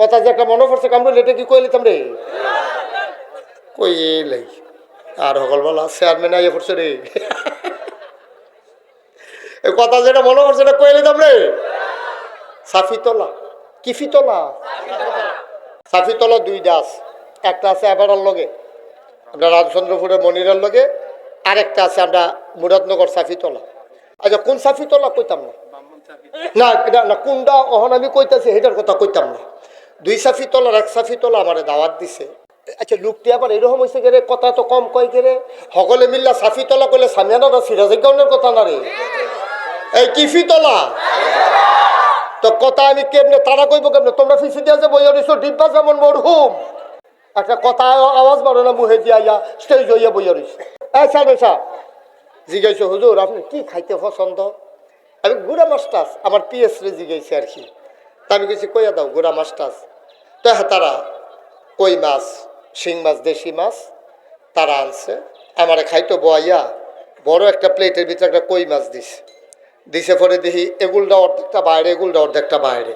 কথা যে একটা মনে পড়ছে কামড়ে এটা কি কইলে তোমরে কই এলাই আর সকালবেলা চেয়ারম্যান আইয়া পড়ছে রে এই কথা যেটা মনে পড়ছে এটা কইলে তোমরে সাফিতলা কি ফিতলা সাফিতলা দুইটা আছে, একটা আছে এবারের লগে আমরা রামচন্দ্রপুরের মনিরের লগে, আরেকটা আছে আমরা মুরাদনগর সাফিতলা। আচ্ছা কোন সাফিতলা কইতাম না, না এটা না কোনটা অহন আমি কইতাছি সেটার কথা কইতাম না। দুই সাফিতলার এক সাফিতলা আমার দাওয়াত দিছে। আচ্ছা লোকটি আবার এরকম হয়েছে গেলে কথা তো কম কয় গেলে সকলে মিল্লা সাফিতলা কইলে সামিয়ানা সিরাজের কথা না রে, এই কি ফিতলা তো কথা আমি কেমনে তারা কইব কেমনে, তোমরা ফিসি দিয়া যে বইয়া রইছো ডিব্বা যেমন মরহুম একটা কথা আওয়াজ মারো না মুহে দিয়া ইয়া স্টেজ হইয়া বইয়া রইছে। সাহেব জিজ্ঞাসা হুজুর আপনি কি খাইতে পছন্দ, আমি গুড়া মাছটাস আমার পিএস রে জিজ্ঞাসি আর কি, তা আমি কিছু কইয়া দাও গুড়া মাছটাস। তো হ্যাঁ তারা কই মাছ শিং মাছ দেশি মাছ তারা আনছে আমারে খাইতো বইয়া বড় একটা প্লেটের ভিতরে একটা কই মাছ দিছে, দিছে পরে দেখি এগুলটা অর্ধেকটা বাইরে এগুলটা অর্ধেকটা বাইরে।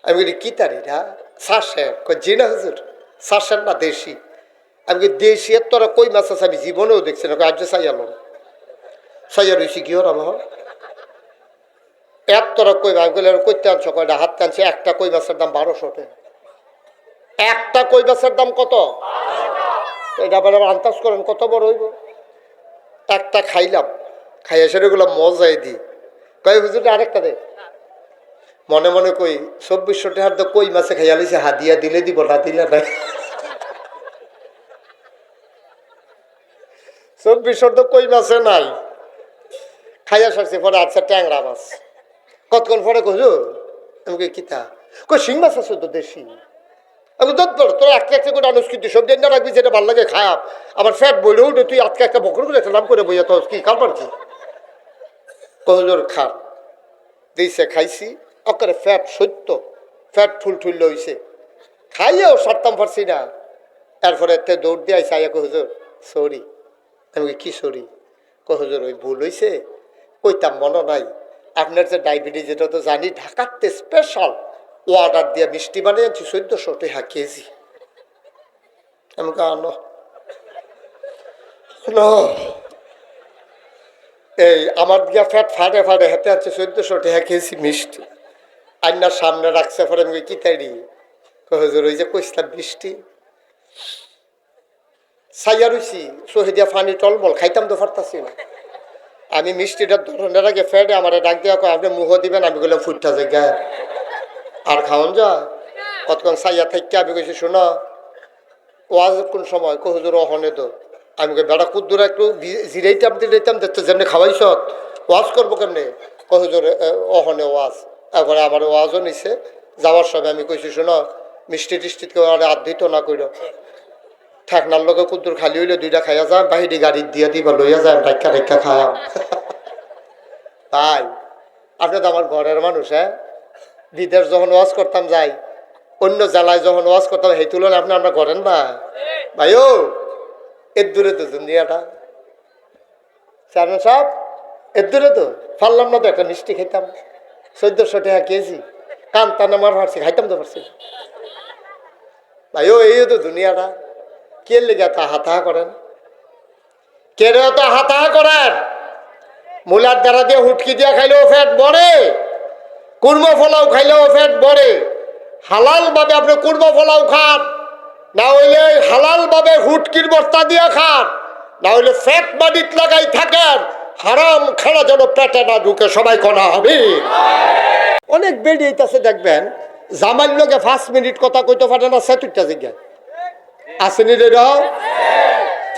আমি বলি কি তারিটা শ্বাসের জি না হুজুর শ্বাসের না দেশি। আমি কি দেশি এর তোরা কই মাছ আছে আমি জীবনেও দেখছি না, আজ চাইয়াল চাইয়া রয়েছি কি ওর আমার এত তোরা কই মাছ গেলে কইতে আনছো কয়টা হাত টানছে, একটা কই মাছের দাম 1200 টাকা, একটা কই মাছের দাম কত এটা আবার আন্দাজ করেন কত বড় হইব। একটা খাইলাম খাইয়া সেগুলো মজাই দিই কয় হুজুরটা আরেকটা দে, মনে মনে কই 2400 টাকার তো কই মাছে খাইয়া লিছে হাদিয়া দিলে দিব না দিলে নাই 2400 তো কই মাছে নাই খাইয়া সারছে পরে আচ্ছা ট্যাংরা মাছ কতক্ষণ পরে কইছো আমি কই কিতা কই শিং মাছ আছে তো দেশি, আমি দুধ পড় তোর একটা একটা করে আনুষ কিন্তু সব দিন রাখবি যেটা ভালো লাগে খায়াপ আমার ফ্যাট বইলে উঠে তুই আজকে একটা বকর করে নাম করে বইয়া তো কি কারবার কি কহজোর খান দিয়েছে খাইছি ওকে ফ্যাট সত্য ফ্যাট ঠুল হইছে খাইয়াও সারতাম পারছি না, তারপরে এতে দৌড় দিয়ে আইসা আইয়া কহজোর সরি। আমি কি সরি কহজোর ওই ভুল হয়েছে কইতাম মনে নাই আপনার যে ডায়াবেটিস যেটা তো জানি ঢাকাতে স্পেশাল ও অর্ডার দিয়ে মিষ্টি বানিয়ে আনছি 1400 টাকা কেজি। আমি আনো এই আমার দিয়া ফ্যাট ফাটে ফাটে হেঁটে আছে 1400 টাকা কেজি মিষ্টি আইনার সামনে রাখছে পরে আমি কি তাইরি হুজুর ওই যে কইসলাম বৃষ্টি সাইয়া রইছি সহে দিয়া ফানি টলমল খাইতাম তো পারতাছি না। আমি মিষ্টিটার ধরনের আগে ফ্যাটে আমার ডাক দেওয়া আপনি মুহ দিবেন, আমি বললাম ফুটটা জায়গায় আর খাওয়ান যা কতক্ষণ সাইয়া থাকতে আমি কইছি শোনো ওয়াজ কোন সময় হুজুর অহনে তো আমি বেড়া কুদ্দুর একটু জিরাইতাম দিলাইতাম দেখতে যেমনি খাওয়াইছ ওয়াজ করবো কেমনি হুজুর অহনে ওয়াজ। তারপরে আমার ওয়াজও নিছে যাওয়ার সময় আমি কইছি শোনো মিষ্টি টিষ্টি আধৃত না কইর ঠেকনার লগে কুদ্দুর খালি হইলে 2টা খাইয়া যাম বাহিরি গাড়ির দিয়া দিবা লইয়া যায় ডাক্কা ডাক্কা খাওয়াম। তাই আপনি তো আমার ঘরের মানুষ, হ্যাঁ বিদেশ যখন ওয়াজ করতাম যাই অন্য জেলায় যখন ওয়াজ করতাম সেই তুলনায় আপনি আমরা করেন না ভাই ও এর দূরে তো দুনিয়াটা চেয়ারম্যান সাহেব এর দূরে তো পারলাম না তো একটা মিষ্টি খাইতাম 1400 টাকা কেজি কান টানে মার পারছি খাইতাম তো পারছি ভাই ও এই তো দুনিয়াটা কে লেগে তা হাতা করেন কেড়ে তো হাতা করেন মূলার দ্বারা দিয়ে হুটকি দিয়া খাইলেও ফ্যাট বড়ে কুরমা ফলাও খাইলেও ফ্যাট বড়ে। হালাল ভাবে আপনি কুরমা ফলাও খান না হইলে হালাল ভাবে হুটকির বস্তা দিয়া খান না হইলে ফ্যাট বাড়িত লাগাই থাকেন হারাম খানা যেন পেটে না ঢুকে সবাই করা হবে। অনেক বেরিয়েছে দেখবেন জামাইর লোকে 5 মিনিট কথা কইতে পারে না 7টা জায়গায় আসেনি রে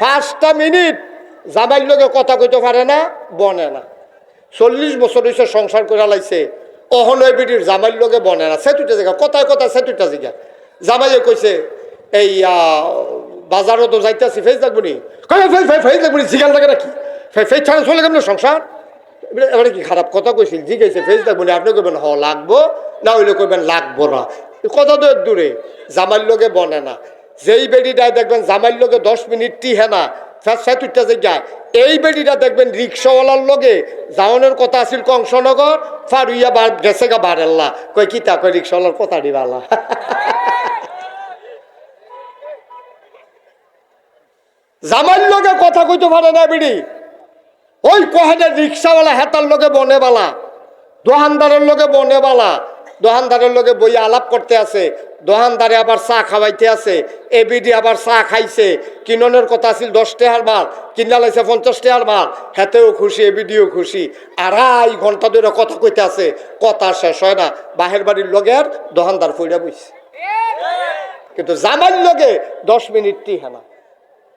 5টা মিনিট জামাইর লোকে কথা কইতে পারে না বনে না 40 বছর হয়েছে সংসার করে লাইছে অহনয় বিটির জামাইর লোকে বনে না 7টা জায়গা কথায় কথায় 7টা জায়গা জামাইয়ে কইছে এই বাজারও তো যাইতেছি ফেস দেখবো নি ফেস দেখবো নি জিগান লাগে নাকি ফেস ছাড়া চলে কেমন সংসার এবারে কি খারাপ কথা কইছিল জিজ্ঞাসা ফেস দেখবো নি আপনি কইবেন হ লাগবো না হইলে কইবেন লাগবো না কথা তো দূরে জামাইর লোকে বনে না। যেই বেডিটায় দেখবেন জামাইর লোকে 10 মিনিট টিহে না 7টা জায়গায় এই বেডিটা দেখবেন রিক্সাওয়ালার লগে যাওয়ানোর কথা আছিল কংসনগর ফারুইয়া গেছে গা বারেল্লা কই কিতা কই রিক্সাওয়ালার কথা দিবালা জামাইর লগে কথা কইতে পারে না বিড়ি, ওই কহেনের রিক্সাওয়ালা হেতার লগে বনেবালা, দোকানদারের লগে বনেবালা, দোকানদারের লগে বই আলাপ করতে আছে, দোকানদারে আবার চা খাওয়াইতে আছে, এবিডি আবার চা খাইছে, কিননের কথা আছিল 10 টাকার মাল, কিনা লাইছে 50 টাকার মাল, হেতেও খুশি এবিডিও খুশি, 2.5 ঘন্টা ধরে কথা কইতে আছে, কথা শেষ হয় না, বাহের বাড়ির লগে আর দোকানদার ফইরা বইছে। কিন্তু জামাইর লগে 10 মিনিটটি হেনা,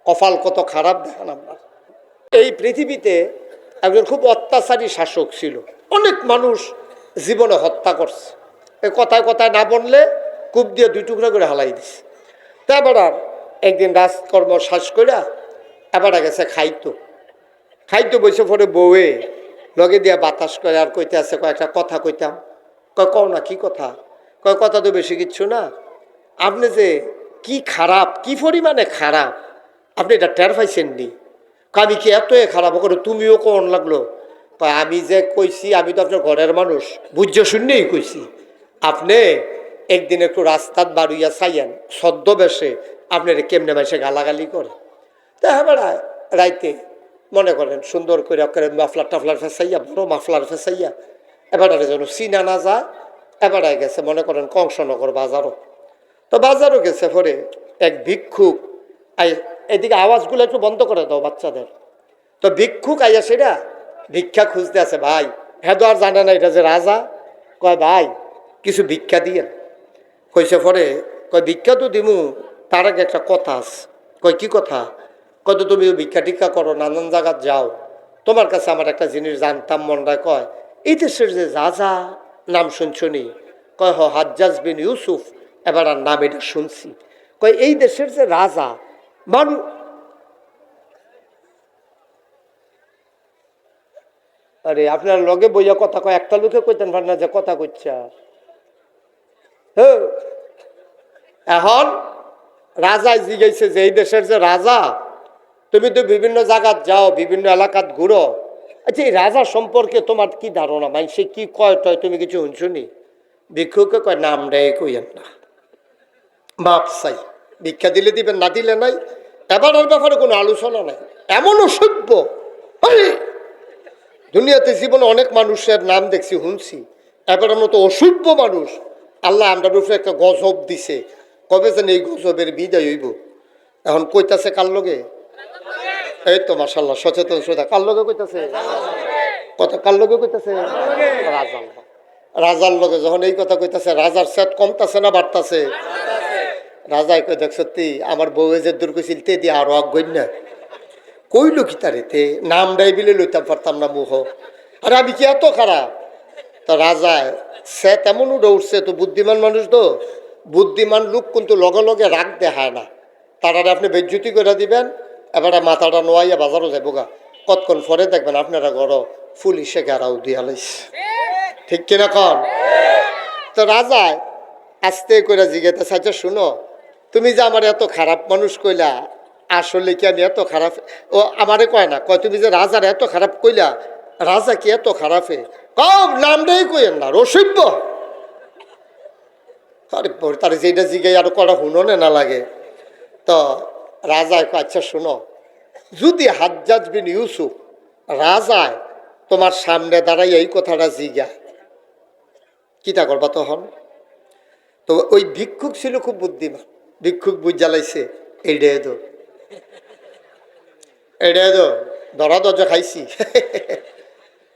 কপাল কত খারাপ দেখেন আপনার। এই পৃথিবীতে একজন খুব অত্যাচারী শাসক ছিল, অনেক মানুষ জীবনে হত্যা করছে, এই কথায় কথায় না বললে কূপ দিয়ে 2 টুকরা করে হালাই দিছে। তা এবার একদিন রাজকর্ম শ্বাস কইরা এবার গেছে খাইতো বসে পরে বউয়ে লগে দিয়া বাতাস করে আর কইতে আছে, কয়েকটা কথা কইতাম। কও না, কি কথা? কথা তো বেশি কিচ্ছু না, আপনি যে কি খারাপ, কি পরিমাণে খারাপ আপনি এটা টের পাইছেন নি? আমি কি এত খারাপ করে তুমিও কোন লাগলো? আমি যে কইছি, আমি তো আপনার ঘরের মানুষ, বুঝ্য শূন্যই কইছি। আপনি একদিন একটু রাস্তাত বাড়ুইয়া চাইয়েন, ছদ্মবেশে আপনার কেমনে মাসে গালাগালি করে। তা হ্যাঁ রাইতে মনে করেন সুন্দর করে মাফলার টাফলার ফেসাইয়া, বড় মাফলার ফেসাইয়া এবারে যেন চিনা না যায়, এবারে গেছে মনে করেন কংসনগর বাজারও। তো বাজারও গেছে পরে এক ভিক্ষুক, এদিকে আওয়াজগুলো একটু বন্ধ করে দাও বাচ্চাদের। তো ভিক্ষুক আইয়া সেটা ভিক্ষা খুঁজতে আছে। ভাই হ্যাঁ তো আর জানে না এটা যে রাজা, কয় ভাই কিছু ভিক্ষা দিয়ে। কইছে পরে কয় ভিক্ষা তো দিমু, তার আগে একটা কথা আছে। কয় কি কথা? কত তুমি ভিক্ষা টিক্ষা করো, নানান জায়গাত যাও, তোমার কাছে আমার একটা জিনিস জানতাম মনটা। কয় এই দেশের যে রাজা নাম শুনছনি? কয় হাজ্জাজ বিন ইউসুফ, এবার আর নাম এটা শুনছি। কয় এই দেশের যে রাজা মানুষ, আরে আপনার লগে বইয়া কথা কয়, একটা লোকে কইতেন পারেন না যে কথা কইছা। এখন রাজা জিগাইছে যে এই দেশের যে রাজা, তুমি তো বিভিন্ন জায়গাত যাও, বিভিন্ন এলাকাত ঘুরো, আচ্ছা এই রাজা সম্পর্কে তোমার কি ধারণা? সে কি কয় টয় তুমি কিছু শুনছনি? ভিক্ষুকে কয় নাম রে কইয়েন না, বাপ চাই, ভিক্ষা দিলে দিবেন, না দিলে নাই। এবার ওর ব্যাপারে কোনো আলোচনা নাই। এমন অসভ্য দুনিয়াতে জীবনে অনেক মানুষের নাম দেখছি, শুনছি, এবার মতো অসভ্য মানুষ আল্লাহ আমরা রূপে একটা গজব দিছে। কবে যেন এই গজবের বিদায় হইব। এখন কইতাছে কার লগে? এই তো মাশাআল্লাহ সচেতন শ্রোতা, কার লগে কইতাছে কথা? কার লগে কইতাছে? রাজার। রাজার লগে যখন এই কথা কইতাছে, রাজার সেট কমতাছে না বাড়তাছে? রাজায় কই দেখ সত্যি আমার বউয়ে যে দূর কইছিল তে দিয়ে আরো আগ্রহ না কইল কি তারেতে নাম ডাই বিলে লইতাম পারতাম না মুহ। আর আমি কি এত খারাপ? তো রাজায় সে তেমন উঠে উঠছে, তো বুদ্ধিমান মানুষ, তো বুদ্ধিমান লোক কিন্তু লগে লগে রাগ দেখায় না, তারা আপনি বেজ্জুতি করে দিবেন, এবারে মাথাটা নোয়াইয়া বাজারও যাবো গা, কতক্ষণ পরে দেখবেন আপনারা ঘর পুলিশে ঘেরাও দিয়া লাইছে। ঠিক কিনা কন? তো রাজায় আস্তে করে জিজ্ঞাসা চাইছে, শুনো তুমি যে আমার এত খারাপ মানুষ কইলা, আসলে কি আমি এত খারাপ? ও আমারে কয় না, কয় তুমি যে রাজার এত খারাপ কইলা, রাজা কি এত খারাপে? কম নামটাই কইেন না, রসিব্য। তার যেটা জিগাই আরো করা হুননে না লাগে। তো রাজায় কয় আচ্ছা শুনো, যদি হাজ্জাজ বিন ইউসুফ রাজায় তোমার সামনে দাঁড়াই এই কথাটা জিগায়, কিটা করবা তখন? তো ওই ভিক্ষুক ছিল খুব বুদ্ধিমান, ভিক্ষুক বুঝ জ্বালাইছে, এইটাই তো ধরা দরজা খাইছি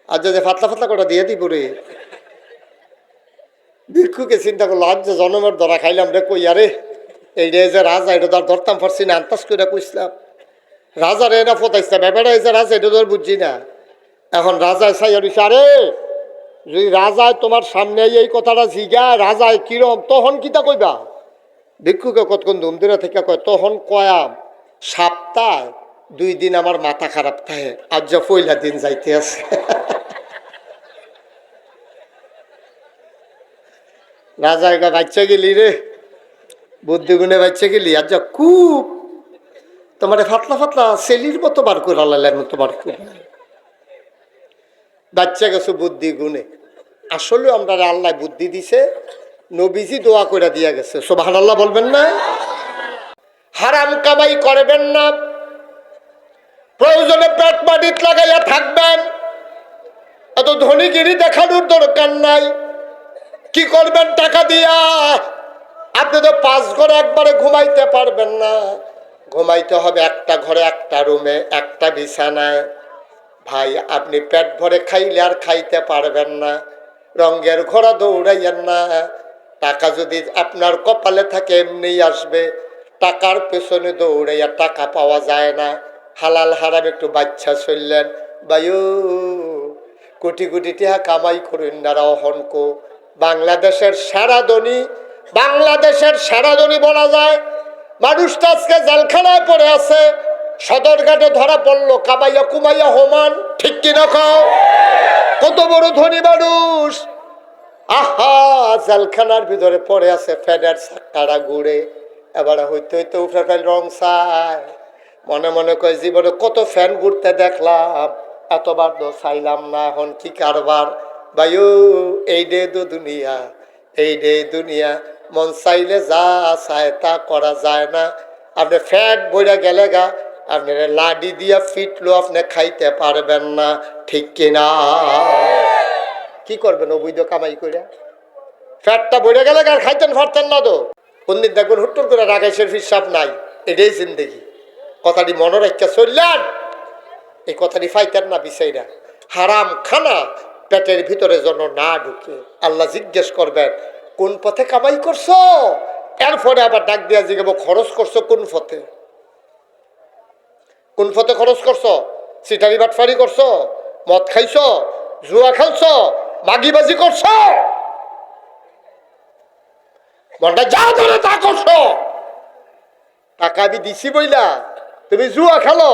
আর যে ফাতলা ফাতলা কটা দিয়ে দিব রে। ভিক্ষুকে চিন্তা করলো আজ যে জনমের ধরা খাইলাম রে, কই আরে এইটাই যে রাজা, এটা তো আর ধরতাম পারছি না, আন্তাজ করে কইসলাম রাজা রে না ফতাইছিলাম, ব্যাপারটা এই যে রাজা এটা তো আর বুঝছি না। এখন রাজায় চাই রইছে, আরে যদি রাজায় তোমার সামনে এই কথাটা জিগায় রাজায় কিরম, তখন কিতা কইবা? ভিক্ষুকে কতক্ষণ ধুমধুরা থেকে কয়, তখন কয়াম সপ্তাহ 2 দিন আমার মাথা খারাপ থাকে, আজ যা পয়লা দিন যাইতে আছে। রাজা একা বাচ্চা গেলি রে, বুদ্ধি গুণে বাচ্চা গেলি, আজ যা খুব তোমার ফাতলা ফাতলা সেলির মতো বার করে আলালেন তোমার বাচ্চা গেছো বুদ্ধি গুণে। আসলে আমরা আল্লাহ বুদ্ধি দিছে, নবীজি দোয়া করে দিয়া গেছে, সুবহানাল্লাহ বলবেন না? হারাম কামাই করবেন না, প্রয়োজনে পেট মাটিত লাগাইয়া থাকবেন, এত ধনীগিরি দেখানোর দরকার নাই। কি করবেন টাকা দিয়া? আপনি তো 5 ঘরে একবারে ঘুমাইতে পারবেন না, ঘুমাইতে হবে একটা ঘরে, একটা রুমে, একটা বিছানায়। ভাই আপনি পেট ভরে খাইলে আর খাইতে পারবেন না, রঙের ঘোড়া দৌড়াইয়েন না। টাকা যদি আপনার কপালে থাকে এমনিই আসবে, টাকার পেছনে দৌড়াইয়া টাকা পাওয়া যায় না। হালাল হারাম একটু বাচ্চা চললেন বায়ু, কোটি কোটি টাকা কামাই করুন না অহনকো। বাংলাদেশের সেরা ধনী, বাংলাদেশের সেরা ধনী বলা যায়। মানুষটা আজকে জেলখানায় পড়ে আছে, সদরঘাটে ধরা পড়লো, কামাইয়া কুমাইয়া হোমান, ঠিক কিনা কও? কত বড় ধনী মানুষ, আহা জেলখানার ভিতরে পড়ে আছে, ফ্যানের চাক্কাটা ঘুরে, এবার হইতে হইতে উঠে ফেল রং চায়, মনে মনে কয় জীবনে কত ফ্যান ঘুরতে দেখলাম, এতবার তো চাইলাম না, এখন কি কারবার। ভাইও এই ডে তো দুনিয়া, এই ডে দুনিয়া, মন চাইলে যা চায় তা করা যায় না। আপনি ফ্যাট বইরা গেলে গা, আপনার লাডি দিয়া ফিটলো আপনি খাইতে পারবেন না, ঠিক কিনা? কি করবেন অবৈধ কামাই করে? ফ্যাটটা বইরা গেলে গা খাইতেন পারতেন না তো। কোনদিন দেখবেন হুট্টুর করে রাগাইশের হিসাব নাই, এটাই জিন্দেগি। কথাটি মনে রাখা চললেন, এই কথাটি ফাইতেন না বিষয়টা। হারাম খানা পেটের ভিতরে যেন না ঢুকে। আল্লাহ জিজ্ঞেস করবেন কোন পথে কামাই করছো, এরপরে আবার ডাক দিয়া জিজ্ঞাবো খরচ করছো কোন পথে, কোন পথে খরচ করছো? সিটারি বাটফারি করছো, মদ খাইছো, জুয়া খেলছো, মাগিবাজি করছো, মনটা যা ধরে তা করছো। টাকা আমি দিছি বইলা তুমি জুয়া খেলো,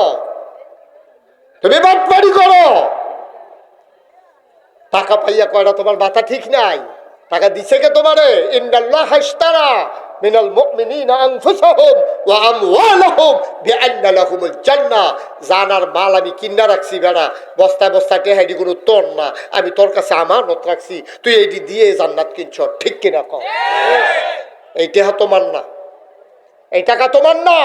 তুমি বাটফারি করো, টাকা পাইয়া কয়টা তোমার মাথা ঠিক নাই? টাকা দিছে কে তোমারে? ইন্নাল্লাহ ইশতারা মিনাল মুমিনিনা আনফুসাহুম ওয়া আমওয়ালাহুম বিআন্না লাহুমুল জান্নাহ। জানার মাল আমি কিনা রাখছি বেড়া, বস্তায় বস্তায় টেহাইডি কোনো তোর না, আমি তোর কাছে আমানত রাখছি, তুই এইটি দিয়ে জান্নাত কিনছ, ঠিক কিনা কও? এই টেহা তোমার না, এই টাকা তোমার না,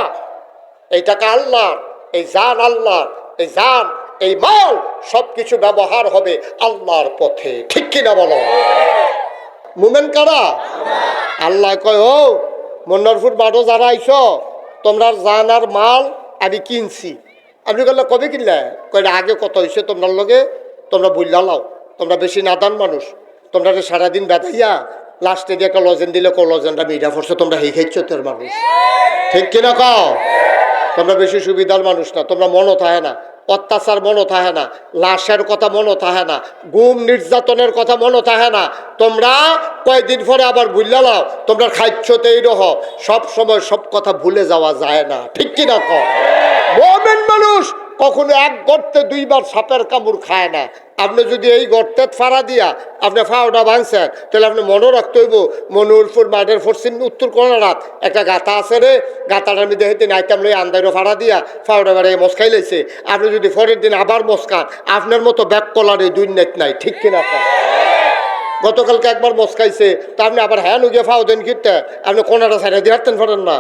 এই টাকা আল্লাহর, এই জান আল্লাহর, এই জান এই মাল সবকিছু ব্যবহার হবে আল্লাহর পথে, ঠিক কিনা বলো? মুমেন কারা? আল্লাহ কয় ও মন্নারপুর মাঠও যারা আইস, তোমরা জান আর মাল আমি কিনছি। আপনি বললে কবে কিনলে? কয়টা আগে কত হয়েছে তোমার লগে, তোমরা বললা লাও, তোমরা বেশি নাদান মানুষ, তোমরা সারাদিন বেঁধাইয়া লাস্টে দিয়ে একটা লজেন দিলে ক লজেনটা মিডা পড়ছে, তোমরা হেই খাইছ তোর মানুষ, ঠিক কিনা কও? তোমরা বেশি সুবিধার মানুষ না, তোমরা মনও থাকে না, অত্যাচার মনও থাকে না, লাশের কথা মনও থাকে না, গুম নির্যাতনের কথা মনও থাকে না। তোমরা কয়েকদিন পরে আবার ভুললা লাও, তোমরা খাইছতেই রহ, সব সময় সব কথা ভুলে যাওয়া যায় না, ঠিক কিনা কও? মুমিন মানুষ কখনো এক গর্তে 2 বার সাপের কামড় খায় না। আপনি যদি এই গর্তে ফাড়া দিয়া আপনি ফাওটা ভাঙছেন, তাহলে আপনি মনে রাখতে হইব মনুরপুর মাঠের পশ্চিম উত্তর কোনারাত একটা গাথা আছে রে, গাথাটার মধ্যে হেঁটে নাইতাম লই আন্দাইরও ফাড়া দিয়া ফাওটা বেড়ে মস্কাই লাইছে। আপনি যদি পরের দিন আবার মস্কান, আপনার মতো ব্যাক কলারে 2 নেট নাই, ঠিক কিনা কয়? গতকালকে একবার মস্কাইছে, তা আপনি আবার হ্যাঁ নুগে ফাও দেন কিনতে, আপনি কোনাটা সাইডে দিয়ে হাঁটতেন পারেন না।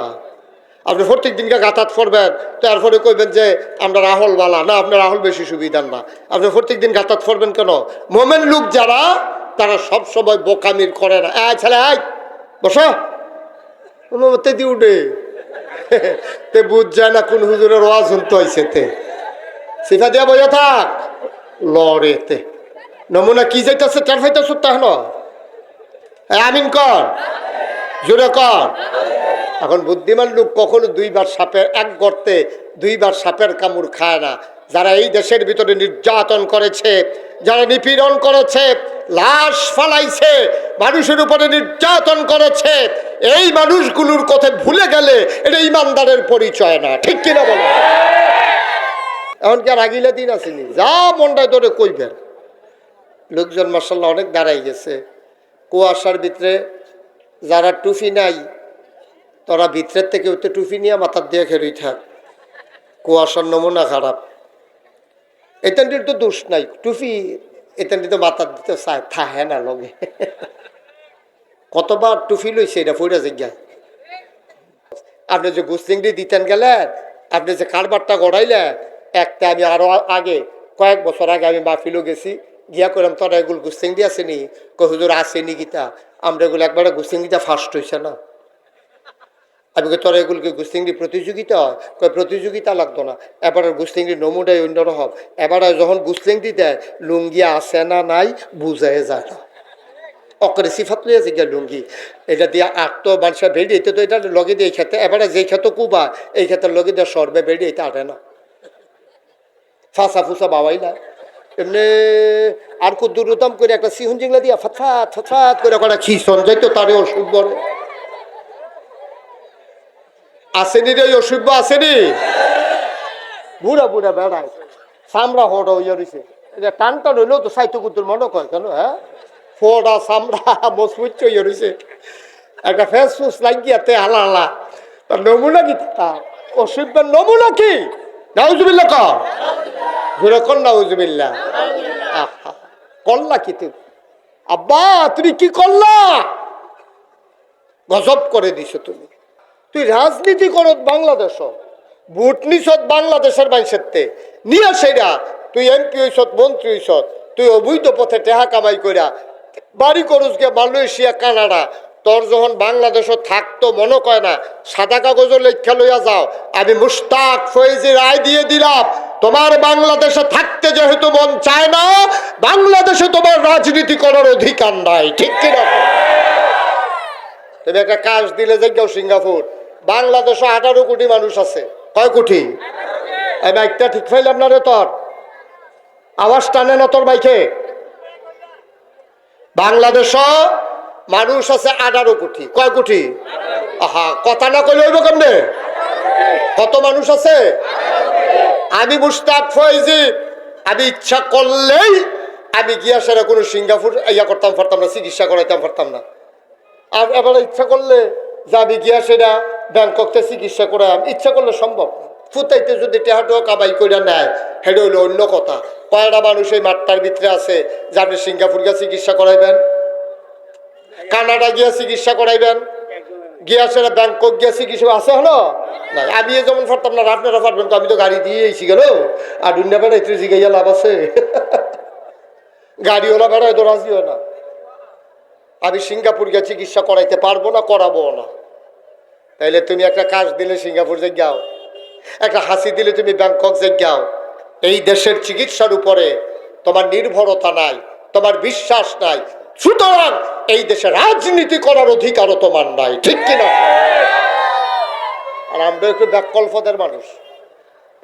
আপনি প্রত্যেক দিনকে গাতাত করবেন, তারপরে কইবেন যে আমরা রাহুল বালা না, আপনার রাহুল বেশি সুবিধার না। আপনি প্রত্যেক দিন গাতাত করবেন কেন? মোমেন লোক যারা, তারা সব সময় বোকামির করে না। ছেলে আয় বসো, তে দি উঠে তে বুঝ যায় না কোন হুজুরের ওয়াজ শুনতে হয়েছে, তে সিফা দিয়া বইয়া থাক লড়েতে নমুনা কি যাইতেছে টের ফাইতেছ তাহন আমিন কর, জোরে কর। এখন বুদ্ধিমান লোক কখনো 2 বার সাপের এক গর্তে 2 বার সাপের কামড় খায় না। যারা এই দেশের ভিতরে নির্যাতন করেছে, যারা নিপীড়ন করেছে, লাশ ফালাইছে, মানুষের উপরে নির্যাতন করেছে, এই মানুষগুলোর কথা ভুলে গেলে এটা ইমানদারের পরিচয় না, ঠিক কিনা বলো? এখন কি আর আগিলা দিন আসেনি, যা মনটায় ধরে কইবেন। লোকজন মাশাআল্লাহ অনেক দাঁড়াই গেছে। কুয়াশার ভিতরে যারা টুপি নাই, তোরা ভিতরের থেকে উঠতে টুপি নিয়ে মাথার দিয়ে খেলুই থাক, কুয়াশার নমুনা খারাপ। এতানটির তো দোষ নাই, টুপি এতানটি তো মাথার দিতে চায়, থাহে না লগে। কতবার টুপি লইছে এটা পড়া জায়গায়। আপনি যে গুসলিংটি দিতেন গেলেন, আপনি যে কারবারটা গড়াইলেন, একটা আমি আরো আগে কয়েক বছর আগে আমি মাহফিলও গেছি, গিয়া করলাম তোরা এগুলো গুস্তেঙ্গি আসেনি? হুজুর আসেনি গীতা, আমরা এগুলো একবারে গুস্তেঙ্গিটা ফার্স্ট হয়েছে না। আমি তোরা এগুলোকে গুস্তেঙ্গি প্রতিযোগিতা হয়? প্রতিযোগিতা লাগতো না, এবারে গুস্তেঙ্গি নমুনাই অন্যরকম। এবারে যখন গুস্তেঙ্গি দেয় লুঙ্গি আছে না নাই বুঝাই যায় না, অকরে সিফাত লইয়া যে গিয়া লুঙ্গি এটা দিয়ে আট মানুষের বেড়ি, এতে তো এটা লগে দিয়ে খেতে, এবারে যে খেত কুবা এই ক্ষেত্রে লগে দিয়ে সরবে বেড়ি, এটা আটে না, ফাঁসা ফুসা বাবাই না এমনি। আর খুব দূরতম করে একটা সিহুন জিংলা দিয়া ফতফাত ফতফাত করে একটা খিসন যাইতো, তারে অসুখ বড় আসেনি রে, অসুখ আসেনি। বুড়া বুড়া বেড়ায় চামড়া হড় হইয়া রয়েছে, এটা টান টান হইলেও তো সাইতো কুতুর মনে কয় কেন? হ্যাঁ, ফোড়া চামড়া মজবুত হইয়া রয়েছে, একটা ফেস ফুস লাগিয়াতে হালা হালা, তার নমুনা কি? অসুখের নমুনা কি? নাউজুবিল্লাহ কর, ঘুরে কর নাউজুবিল্লাহ। আহা, করলা কি তুমি? আব্বা তুমি কি করলা? গজব করে দিছো তুমি। তুই রাজনীতি করত বাংলাদেশ, ভোট নিছত বাংলাদেশের মানুষের নিয়ে, সেটা তুই এমপি হইছত, মন্ত্রী হইছত, তুই অবৈধ পথে টেহা কামাই কইরা বাড়ি করস গে মালয়েশিয়া কানাডা। তোর যখন বাংলাদেশও থাকতো মনে কয় না সাদা কাগজও লেখা লইয়া যাও, আমি মুশতাক ফয়েজি রায় দিয়ে দিলাম, তোমার বাংলাদেশে থাকতে যেহেতু মন চায় না, বাংলাদেশে তোমার রাজনীতি করার অধিকার নাই, ঠিক কিনা? তুমি একটা কাজ দিলে যাও সিঙ্গাপুর, বাংলাদেশে 18 কোটি মানুষ আছে। কয় কোটি? এই মাইকটা ঠিক পাইলাম না রে, তোর আওয়াজ টানে না তোর মাইকে। বাংলাদেশ মানুষ আছে 18 কোটি। কয় কোটি? আহা, কথা না কইলে হইব কেমনে? কত মানুষ আছে? আমি মুশতাক ফয়েজি, আমি ইচ্ছা করলেই আমি গিয়া সেরা কোনো সিঙ্গাপুর ইয়া করতাম পারতাম না, চিকিৎসা করাইতাম পারতাম না। আর এবার ইচ্ছা করলে যে আমি গিয়া সেটা ব্যাংককে চিকিৎসা করাম, ইচ্ছা করলে সম্ভব। ফুটাইতে যদি টেহাটোয়া কামাই করে নেয় সেটা হইলো অন্য কথা। কয়টা মানুষ এই মাঠটার ভিতরে আছে যে আপনি সিঙ্গাপুর গিয়া চিকিৎসা করাইবেন, কানাডা গিয়া চিকিৎসা করাইবেন, গিয়া সেটা ব্যাংকক গিয়া চিকিৎসা আছে হলো না? আমি যেমন পারতাম না, আপনারা পারবেন তো? আমি তো গাড়ি দিয়ে এসি গেল, আর দুনিয়া বেড়া একটু জিগাইয়া লাভ আছে? গাড়িওয়ালা বেড়া এত রাজি হয় না। আমি সিঙ্গাপুর গিয়ে চিকিৎসা করাইতে পারবো না, করাবো না। তাইলে তুমি একটা কাজ দিলে সিঙ্গাপুর যে যাও, একটা হাসি দিলে তুমি ব্যাংকক যে যাও। এই দেশের চিকিৎসার উপরে তোমার নির্ভরতা নাই, তোমার বিশ্বাস নাই, সুতরাং এই দেশে রাজনীতি করার অধিকারও তোমার নাই, ঠিক কিনা? আর আমরা একটু ব্যাকল্পদের মানুষ।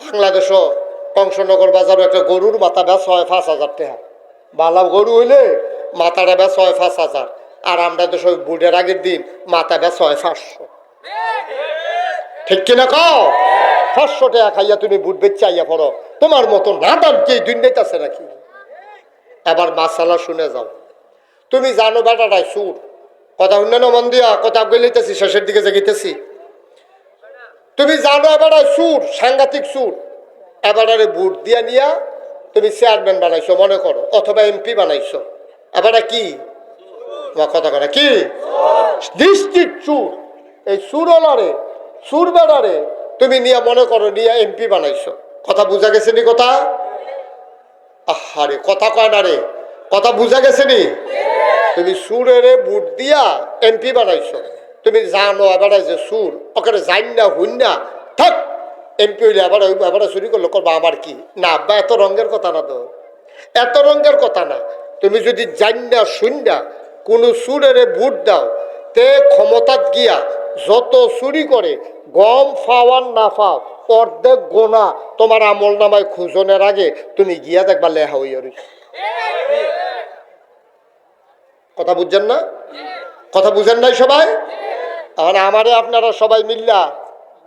বাংলাদেশও কংসনগর বাজারও একটা গরুর মাথা বেচা হয় 5,000 টাকা। বালা গরু হইলে মাথাটা বেচা হয় 5,000, আর আমরা তো সব বুটের আগের দিন মাথা বেচা হয় 500, ঠিক কিনা? কও 500 টাকা খাইয়া তুমি বুট বেচে আইয়া পড়ো, তোমার মতো নাদান কি দুনিয়াতে আছে নাকি? এবার মাসালা শুনে যাও। তুমি জানো বেটাটাই সুর, কথা শুনে মন দিয়া, কথা গেলিতেছি শেষের দিকে জেগিতেছি। তুমি জানো এবারে সুর, সাংঘাতিক সুর। এবারে বুট দিয়া নিয়া তুমি চেয়ারম্যান বানাইছো মনে করো, অথবা এমপি বানাইছো। এবারে কি কথা করে কি নিশ্চিত সুর। এই সুরলারে, সুর বেড়ারে তুমি নিয়ে মনে করো নিয়ে এমপি বানাইছো। কথা বুঝা গেছে নি? কথা আহারে কথা কয় না রে, কথা বুঝা গেছে নি? তুমি সুরের বুট দিয়া এমপি বানাইছো। তুমি জানো এবারে যে সুর ওখানে যাই না হুন না থাক, এমপি হইলে এবারে চুরি করলো করবা আমার কি? না আব্বা, এত রঙের কথা না তো, এত রঙের কথা না। তুমি যদি জান না শুন না কোনো সুরের বুট দাও, তে ক্ষমতাত গিয়া যত চুরি করে গম ফাওয়ার না ফাও অর্ধেক গোনা তোমার আমল নামায় খুঁজনের আগে তুমি গিয়া দেখবা লেহা হইয়া রইছে। কথা বুঝছেন না? কথা বুঝেন নাই সবাই? এখন আমারে আপনারা সবাই মিল্লা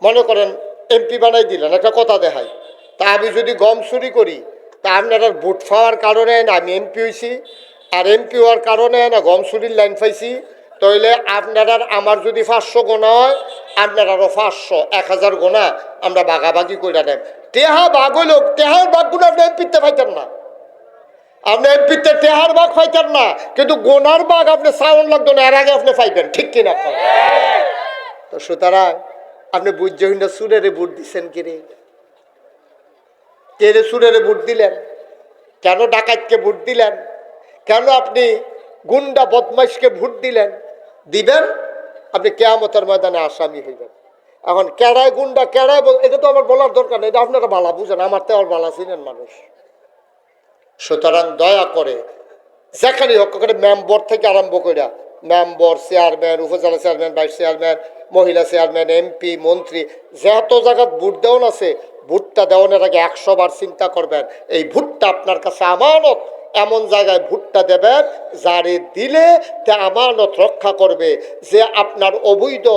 মনে করেন এমপি বানাই দিলেন, একটা কথা দেখাই। তা আমি যদি গম চুরি করি, তা আপনারা ভোট পাওয়ার কারণে না আমি এমপি হয়েছি, আর এমপি হওয়ার কারণে না গম চুরির লাইন পাইছি, তাইলে আপনারা আমার যদি 500 গোনা হয়, আপনারারও 500, 1000 গোনা আমরা ভাগাভাগি করে নেব। টেহা ভাগ হইল, টেহার ভাগগুলো আপনি এমপিতে পাইতেন না, আপনি এমপিতে টেহার ভাগ পাইতেন না, কিন্তু গোনার ভাগ আপনি সাউন্ড লাগতো না, এর আগে আপনি পাইবেন, ঠিক কিনা? তো সুতরাং আপনি বুঝছেন না সুরের বুট দিচ্ছেন কিরে? কেড়ে সুরেরে ভোট দিলেন? কেন ডাকাতকে ভোট দিলেন? কেন আপনি গুন্ডা বদমাইশকে ভোট দিলেন? দিবেন, আপনি কিয়ামতের ময়দানে আসামি হইবেন। এখন কেড়ায় গুন্ডা কেড়ায়, এটা তো আমার বলার দরকার নেই, এটা আপনারা ভালো বুঝেন, আমার তো আর ভালো চিনেন মানুষ। সুতরাং দয়া করে যেখানে হোক করে মেম্বর থেকে আরম্ভ করে মেম্বর, চেয়ারম্যান, উপজেলা চেয়ারম্যান, ভাইস চেয়ারম্যান, মহিলা চেয়ারম্যান, এমপি, মন্ত্রী, যত জায়গায় ভোট দেওয়ান আছে, ভোটটা দেওয়ানোর আগে 100 বার চিন্তা করবেন এই ভোটটা আপনার কাছে আমানত। এমন জায়গায় ভোটটা দেবেন যারে দিলে তে আমানত রক্ষা করবে, যে আপনার অবৈধ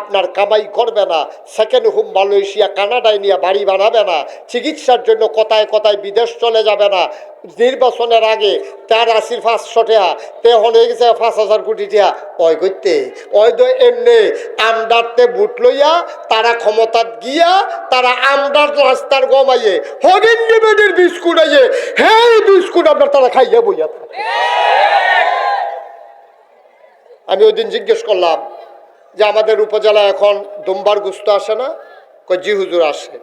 আপনার কামাই করবে না, সেকেন্ড হোম মালয়েশিয়া কানাডায় নিয়ে বাড়ি বানাবে না, চিকিৎসার জন্য কোথায় কোথায় বিদেশ চলে যাবে না, নির্বাচনের আগে তার 80-500 টাকা তে হয়ে গেছে 5,000 কোটি টাকা ওই করতে ওই তো এমনি আমদারতে বুট লইয়া তারা ক্ষমতাত গিয়া তারা আমদার রাস্তার গমাইয়ে হগিন নিবেদের বিস্কুট আইয়ে হ্যাঁ বিস্কুট আপনার তারা খাইয়া বইয়া থাকে। আমি ওই দিন জিজ্ঞেস করলাম যে আমাদের উপজেলায় এখন দুম্বার গুস্ত আসে না? কই জি হুজুর আসে।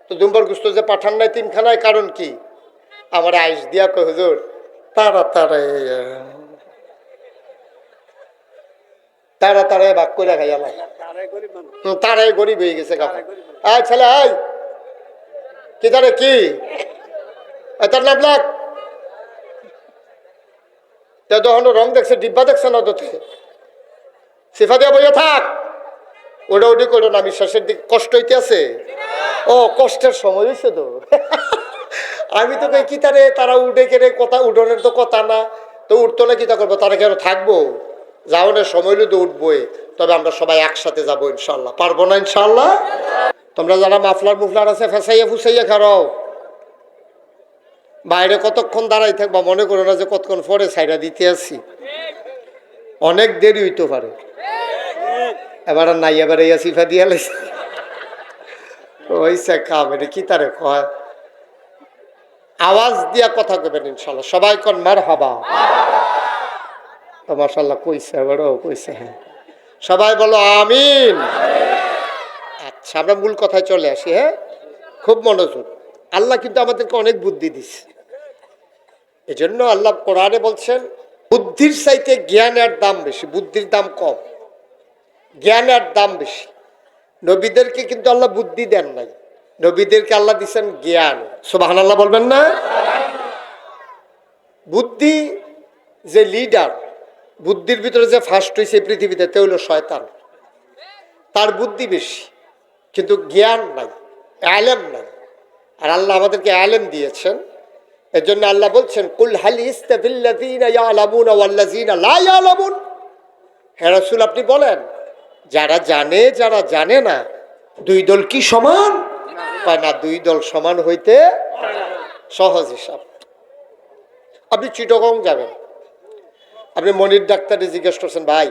তো দুম্বার গুস্ত যে পাঠান নাই 3খানায়, কারণ কি? আমার আইস দিয়া কই হুজুর তারা ভাগ করে খাই আমার তারাই গরিব হয়ে গেছে। কাপড় আয় ছেলে আয় কি তারে কি তার নাম লাগ তখন রং দেখছে, ডিব্বা দেখছে না, তোতে সিফা দিয়া বইয়া থাক, ওটা ওটি করো না, আমি শেষের দিক কষ্ট হইতে আছে। ও কষ্টের সময় হয়েছে তো। আমি তো কি তারে তারা উঠে কেড়ে কথা উঠোনের তো কথা না, তো উঠতো না, কি তা করবো, তারা কেন থাকবো, যাওয়ানোর সময় হলে তো উঠবোই। তবে আমরা সবাই একসাথে যাবো ইনশাল্লাহ, পারবো না ইনশাল্লাহ? তোমরা যারা মাফলার মুফলার আছে ফেসাইয়া ফুসাইয়া খারাও, বাইরে কতক্ষণ দাঁড়াই থাকবা, মনে করো না যে কতক্ষণ পরে সাইডা দিতে আসি, অনেক দেরি হইতে পারে। এবার নাই এবার এই সিফা দিয়া লাইছে ওইসে কাম, এটা কি তারে কয়, আওয়াজ দিয়া কথা কইবেন ইনশাল্লাহ। সবাই কোন মারহাবা, তো মাশাআল্লাহ কইছে, এবারও কইছে, হ্যাঁ সবাই বলো আমিন। আচ্ছা, আমরা মূল কথায় চলে আসি। হ্যাঁ, খুব মনোযোগ। আল্লাহ কিন্তু আমাদেরকে অনেক বুদ্ধি দিচ্ছে, এজন্য আল্লাহ কোরআনে বলছেন বুদ্ধির চাইতে জ্ঞানের দাম বেশি, বুদ্ধির দাম কম, জ্ঞানের দাম বেশি। নবীদেরকে কিন্তু আল্লাহ বুদ্ধি দেন নাই, নবীদেরকে আল্লাহ দিচ্ছেন জ্ঞান। সুবহানাল্লাহ বলবেন না? বুদ্ধি যে লিডার, বুদ্ধির ভিতরে যে ফার্স্ট হয়েছে পৃথিবীতে, তে হইল শয়তান, তার বুদ্ধি বেশি, কিন্তু জ্ঞান নাই, আলেম নাই। আর আল্লাহ আমাদেরকে আলেম দিয়েছেন, এর জন্য আল্লাহ বলছেন কুল হাল ইস্তাবিল্লাযীনা ইয়ালামুনা ওয়াল্লাযীনা লা ইয়ালামুন। হে রাসূল, আপনি বলেন যারা জানে যারা জানে না, দুই দল কি সমান? পায় না, দুই দল সমান হইতে সহজ হিসাব। আপনি চিটাগং যাবেন, আপনি মনির ডাক্তারে জিজ্ঞেস করছেন ভাই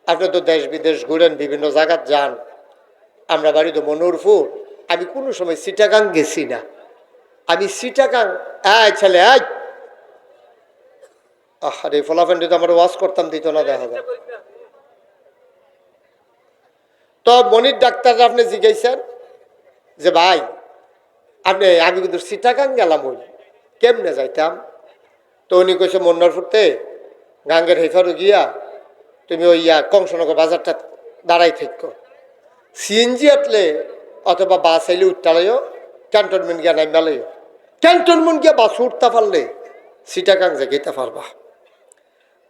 আপনি তো দেশ বিদেশ ঘুরেন, বিভিন্ন জায়গায় যান, আমরা বাড়ি তো মনোহরপুর, আমি কোনো সময় চিটাগাং গেছি না, আমি চিটাগাং আয় ছেলে আয়, আরে ফলাফেন্ডে তো আমরা ওয়াশ করতাম, দিত না, দেখা যায়। তো মনির ডাক্তাররা আপনি জিজ্ঞাসেন যে ভাই আপনি, আমি কিন্তু চিটাগাং গেলাম, ওই কেমনে যাইতাম? তো উনি কইছে মন্নারপুরতে গাঙ্গের হেফারু গিয়া তুমি ওই কংসনগর বাজারটা দাঁড়াই থাকো, সিএনজি আটলে অথবা বাস আইলে উঠতালাইও, ক্যান্টনমেন্ট গিয়া নাই মেলাইও, ক্যান্টনমেন্ট গিয়া বাস উঠতে পারলে চিটাগাং যেতে পারবা।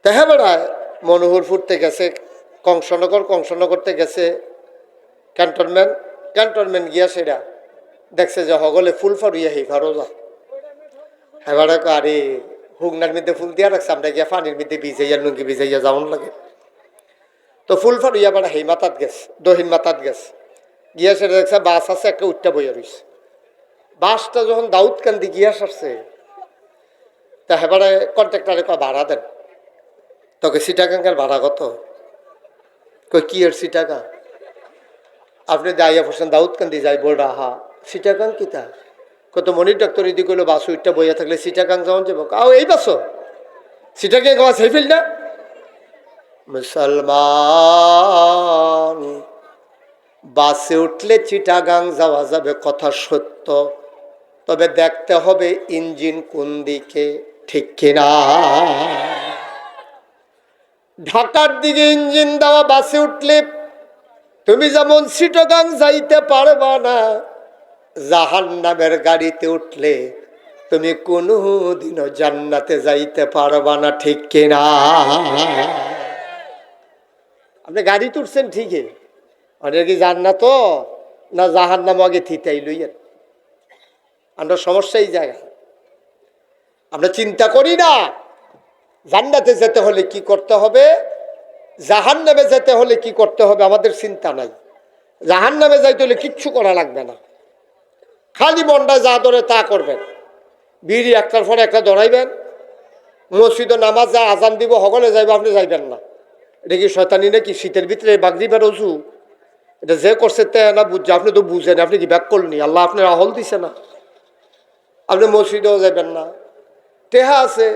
দেখা বেড়ায় মনোহরপুরতে গেছে কংসনগর, কংসনগরতে গেছে ক্যান্টনমেন্ট, ক্যান্টনমেন্ট গিয়া সেটা দেখছে যে হগলে ফুল ফারুইয়া হেফারও যা, এবার আরে হুগনার মধ্যে ফুল দিয়া রাখছে, আমরা গিয়া পানির মধ্যে ভিজাইয়া লুঙ্গি ভিজাইয়া যাওয়ান লাগে। তো ফুল ফারুইয়া বেড়া হেই মাতাত গেছে, দহিন মাতাত গেছে, গিয়া সেটা দেখছে বাস আছে একটা উঠটা বইয়া রয়েছে। বাসটা যখন দাউদকান্দি গিয়া সারছে, তা হেবারে কন্ট্রাক্টারে কয় ভাড়া দেন, তোকে চিটাগাঙ্গের ভাড়া কত? কই কি এর চিটাগাং? আপনি দাইয়া পড়ছেন দাউদকান্দি যাই বলরা, হা চিটাগাং কিতা? কত মনির ডাক্তার এদিকে কইলো বাস উঠটা বইয়া থাকলে চিটাগাং যাওয়ান যাবো, আও এই বাস চিটাগাং গাওয়া সেইফিল না? মুসলমান, বাসে উঠলে চিটাগাং যাওয়া যাবে, কথা সত্য, তবে দেখতে হবে ইঞ্জিন কোন দিকে, ঠিক কিনা? ঢাকার দিকে ইঞ্জিন দেওয়া বাসে উঠলে তুমি যেমন চিটাগাং যাইতে পারবা না, জাহান্নামের গাড়িতে উঠলে তুমি কোনোদিনও জান্নাতে যাইতে পারবা না, ঠিক কিনা? আপনি গাড়িতে উঠছেন ঠিকই, অনেক কি জান্নাত না জাহান্নাম আগে থিতাই লইয়েন। আমরা সমস্যা এই জায়গায় আমরা চিন্তা করি না জান্নাতে যেতে হলে কি করতে হবে, জাহান্নামে যেতে হলে কি করতে হবে, আমাদের চিন্তা নাই। জাহান্নামে যাইতে হলে কিচ্ছু করা লাগবে না, খালি মনটা যা ধরে তা করবেন। বিড়ি একটার পরে একটা ধরাইবেন, মসজিদে নামাজ যা আজান দিব সকলে যাইবে, আপনি যাইবেন না। এটা কি শয়তানি নাকি? শীতের ভিতরে বাগরিবের অজু এটা যে করছে তে না বুঝছে, আপনি তো বুঝেন, আপনি কি ব্যাক করলেনি? আল্লাহ আপনার আহল দিছে না, আপনি মসজিদেও যাবেন না। টেহা আছে,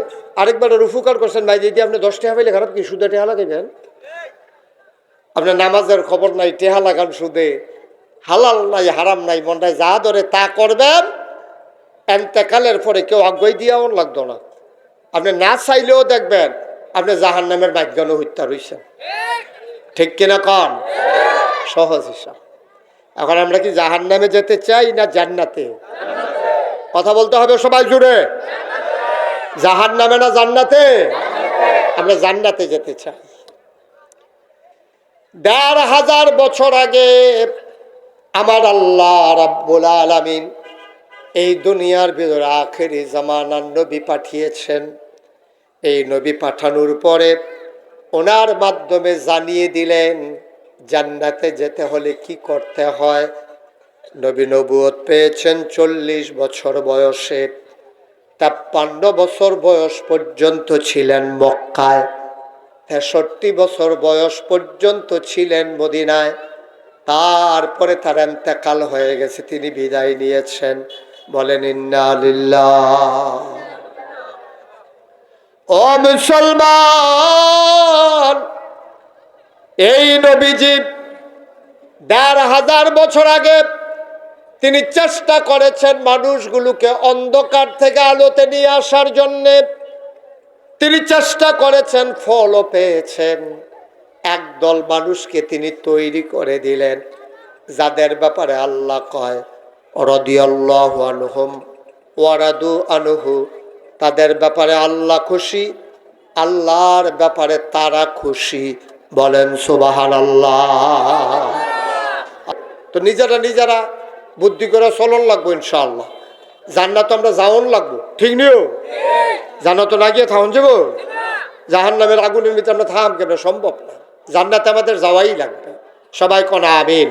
আরেকবার রুফুকার করছেন ভাই, যদি আপনি 10 টাকা পাইলে খারাপ কি সুদে টেহা লাগাইবেন? আপনার নামাজের খবর নাই, টেহা লাগান সুদে, হালাল নাই হারাম নাই, মনটায় যা ধরে তা করবেন। এন্তেকালের পরে কেউ আগ্রহ দিয়াও লাগতো না, আপনি না চাইলেও দেখবেন আপনি জাহান্নামের ভাগ্যানো হত্যা রয়েছেন, ঠিক কিনা কন? সহজ হিসাব। এখন আমরা কি জাহান্নামে যেতে চাই না জান্নাতে? কথা বলতে হবে সবাই জুড়ে, জাহান্নামে না জান্নাতে? আমরা জান্নাতে যেতে চাই। ১৫০০ বছর আগে আমার আল্লাহ রাব্বুল আলামিন এই দুনিয়ার ভিতরে আখেরি জামানার নবী পাঠিয়েছেন। এই নবী পাঠানোর পরে ওনার মাধ্যমে জানিয়ে দিলেন জান্নাতে যেতে হলে কি করতে হয়। নবী নবুয়ত পেয়েছেন 40 বছর বয়সে, ৫৩ বছর বয়স পর্যন্ত ছিলেন মক্কায়, ৬৩ বছর বয়স পর্যন্ত ছিলেন মদিনায়। তারপরে তার ইন্তেকাল হয়ে গেছে, তিনি বিদায় নিয়েছেন। বলেন ইন্না লিল্লাহ। ও মুসলমান, এই নবীজি ১৫০০ বছর আগে তিনি চেষ্টা করেছেন মানুষগুলোকে অন্ধকার থেকে আলোতে নিয়ে আসার জন্যে। তিনি চেষ্টা করেছেন, ফলও পেয়েছেন। একদল মানুষকে তিনি তৈরি করে দিলেন, যাদের ব্যাপারে আল্লাহ কয় রাদিয়াল্লাহু আনহুম ওয়া রাদু আনহু, তাদের ব্যাপারে আল্লাহ খুশি, আল্লাহর ব্যাপারে তারা খুশি। বলেন সুবহানাল্লাহ। তো নিজেরা বুদ্ধি করে চলন লাগবো ইনশাআল্লাহ। জান্নাত আমরা যাওন লাগবো, ঠিক নিও? জান্নাত না গিয়ে থাকুন যাবো? জাহান্নামের আগুনের ভিতরে আমরা থাম কেন? সম্ভব না। জান্নাতে আমাদের যাওয়াই লাগবে। সবাই কোন আমিন।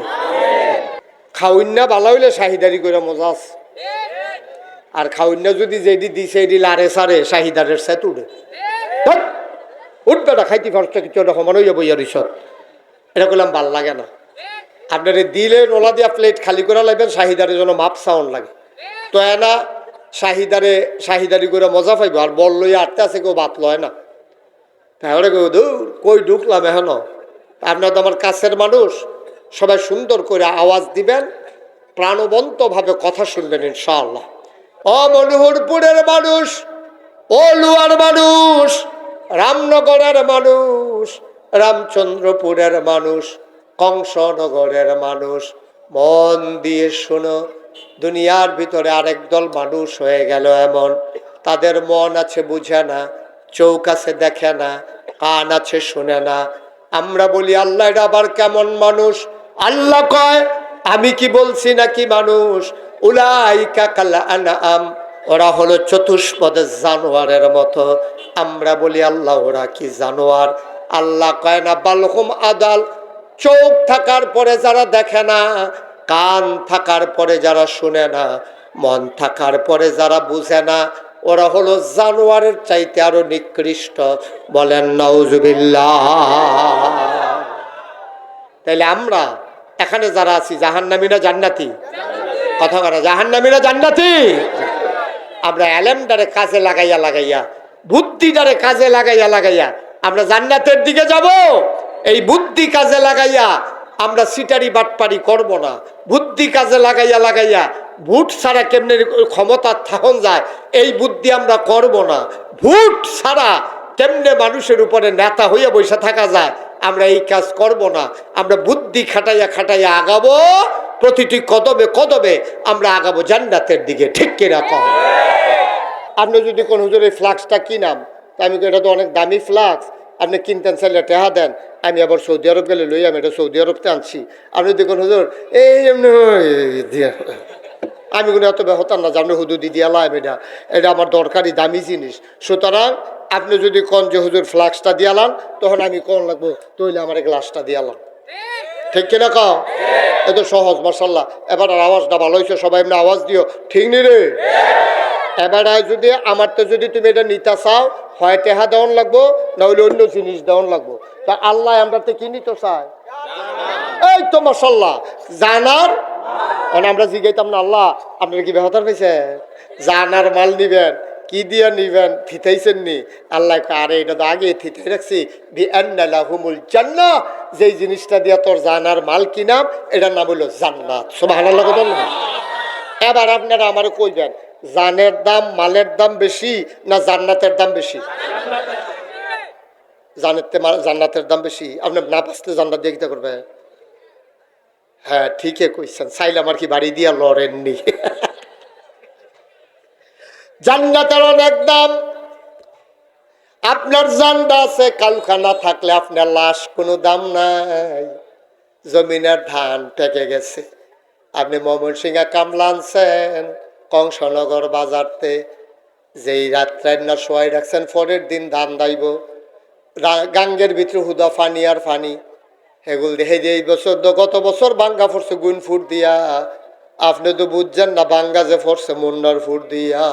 খাউন্না ভালো হইলে শাহিদারি করে মজা আছে, আর খাউন্না যদি যেদি দিছে এটি লারে সারে শাহিদারের সেত উঠে উঠবে না, খাইতে পারছে কিছু একটা সমান হইয়া বইয়া রিসত, এটা করলাম ভাল লাগে না। আপনার দিলে নোলা দিয়া প্লেট খালি করা লাগবেন, শাহিদারের জন্য মাপ সাউন্ড লাগে তো না, শাহিদারি করে মজা পাইব। আর বল লইয়া আটতে আছে, কেউ বাত লয় না, তাহলে কেউ দূর কই ঢুকলাম এখন। আপনার তো আমার কাছের মানুষ, সবাই সুন্দর করে আওয়াজ দিবেন, প্রাণবন্তভাবে কথা শুনবেন ইনশাআল্লাহ। ও মনোহরপুরের মানুষ, ও লুয়ার মানুষ, রামনগরের মানুষ, রামচন্দ্রপুরের মানুষ, কংসনগরের মানুষ, মন দিয়ে শোনো। দুনিয়ার ভিতরে আরেক দল মানুষ হয়ে গেল এমন, তাদের মন আছে বুঝে না, চোখ আছে দেখে না, কান আছে শুনে না। আমরা বলি আল্লাহ এটা আবার কেমন মানুষ? আল্লাহ কয় আমি কি বলছি নাকি মানুষ? উলাইকা কাল আনআম, ওরা হলো চতুষ্পদের জানোয়ারের মতো। আমরা বলি আল্লাহ ওরা কি জানোয়ার? আল্লাহ কয় না, বালহুম আদাল, চোখ থাকার পরে যারা দেখে না, কান থাকার পরে যারা শুনে না, মন থাকার পরে যারা বুঝে না, ওরা হলো জানোয়ারের চাইতে আরো নিকৃষ্ট। বলেন নাউজুবিল্লাহ। তাইলে আমরা এখানে যারা আছি জাহান্নামী না জান্নাতি? কথা বলা, জাহান্নামী না জান্নাতি? আমরা এলেমটারে কাজে লাগাইয়া বুদ্ধিটারে কাজে লাগাইয়া আমরা জান্নাতের দিকে যাব। এই বুদ্ধি কাজে লাগাইয়া আমরা সিটারি বাটপারি করব না। বুদ্ধি কাজে লাগাইয়া ভোট ছাড়া কেমনে ক্ষমতা থাকন যায় এই বুদ্ধি আমরা করব না। ভোট ছাড়া কেমনে মানুষের উপরে নেতা হইয়া বসে থাকা যায় আমরা এই কাজ করব না। আমরা বুদ্ধি খাটাইয়া খাটাইয়া আগাবো, প্রতিটি কদমে কদমে আমরা আগাবো জান্নাতের দিকে। ঠিক কিনা কম? আপনি যদি কোন হুজুর এই ফ্লাক্সটা কিনাম, আমি এটা তো অনেক দামি ফ্লাক্স, আপনি কিনতেন চাইলে টেহা দেন, আমি আবার সৌদি আরব গেলে লই, আমি এটা সৌদি আরবতে আনছি। আপনি দেখুন হুজুর এই এমনি আমি কোনো এত হতাম না যে আপনি হুদুদি দিয়ে লাইম, এটা আমার দরকারি দামি জিনিস। সুতরাং আপনি যদি কোন যে হুজুর ফ্লাক্সটা দিয়ালাম, তখন আমি কোন লাগবো তৈলে আমার গ্লাসটা দিয়ালাম। ঠিক কিনা কও? এত সহজ মাশাআল্লাহ। এবার আওয়াজটা ভালো হয়েছে, সবাই এমনি আওয়াজ দিও। ঠিক নি রে? এবার যদি আমার তো যদি তুমি এটা নিতে চাও, হয় টেহা দেওয়ান লাগবো, না হইলে অন্য জিনিস দেওয়ান লাগবো। তা আল্লাহ আমরা তো কি নিতে চাই? এই তো মাশাআল্লাহ জানার, মানে আমরা জিগাইতাম না আল্লাহ আপনারা কি বেহতার পেয়েছে জানার মাল নিবেন, কি দিয়ে নিবেন, থিতাইছেন নি? আল্লাহ আরে এটা তো আগে থিতাই রাখছি, বিআন্নালাহুমুল জান্নাহ, যেই জিনিসটা দিয়ে তোর জানার মাল কিনাম এটার নাম হলো জান্নাত। সুবহানাল্লাহ বলেন না? এবার আপনারা আমারে কইবেন জানের দাম মালের দাম বেশি না জান্নাতের দাম বেশি? জান্নাতের দাম বেশি। আপনি না বাঁচতে জান্নাত দিয়ে কিতা করবে? হ্যাঁ ঠিকই কইছেন, চাইলে আমার কি বাড়ি দিয়া লড়েননি। জান্নাতের অনেক দাম। আপনার জানটা আছে, কালখানা থাকলে আপনার লাশ কোনো দাম নাই। জমিনের ধান পেকে গেছে, আপনি ময়মনসিংহে কামলা আনছেন কংসনগর বাজারতে, যেই রাত্রে না শোয়াই রাখছেন পরের দিন ধান দাইব, গাঙ্গের ভিতরে হুদা ফানি আর ফানি, হেগুল দেখে যে এই বছর তো গত বছর বাঙ্গা পড়ছে গুণ ফুট দিয়া, আপনি তো বুঝছেন না বাঙ্গা যে পড়ছে মুন্নার ফুট দিয়া।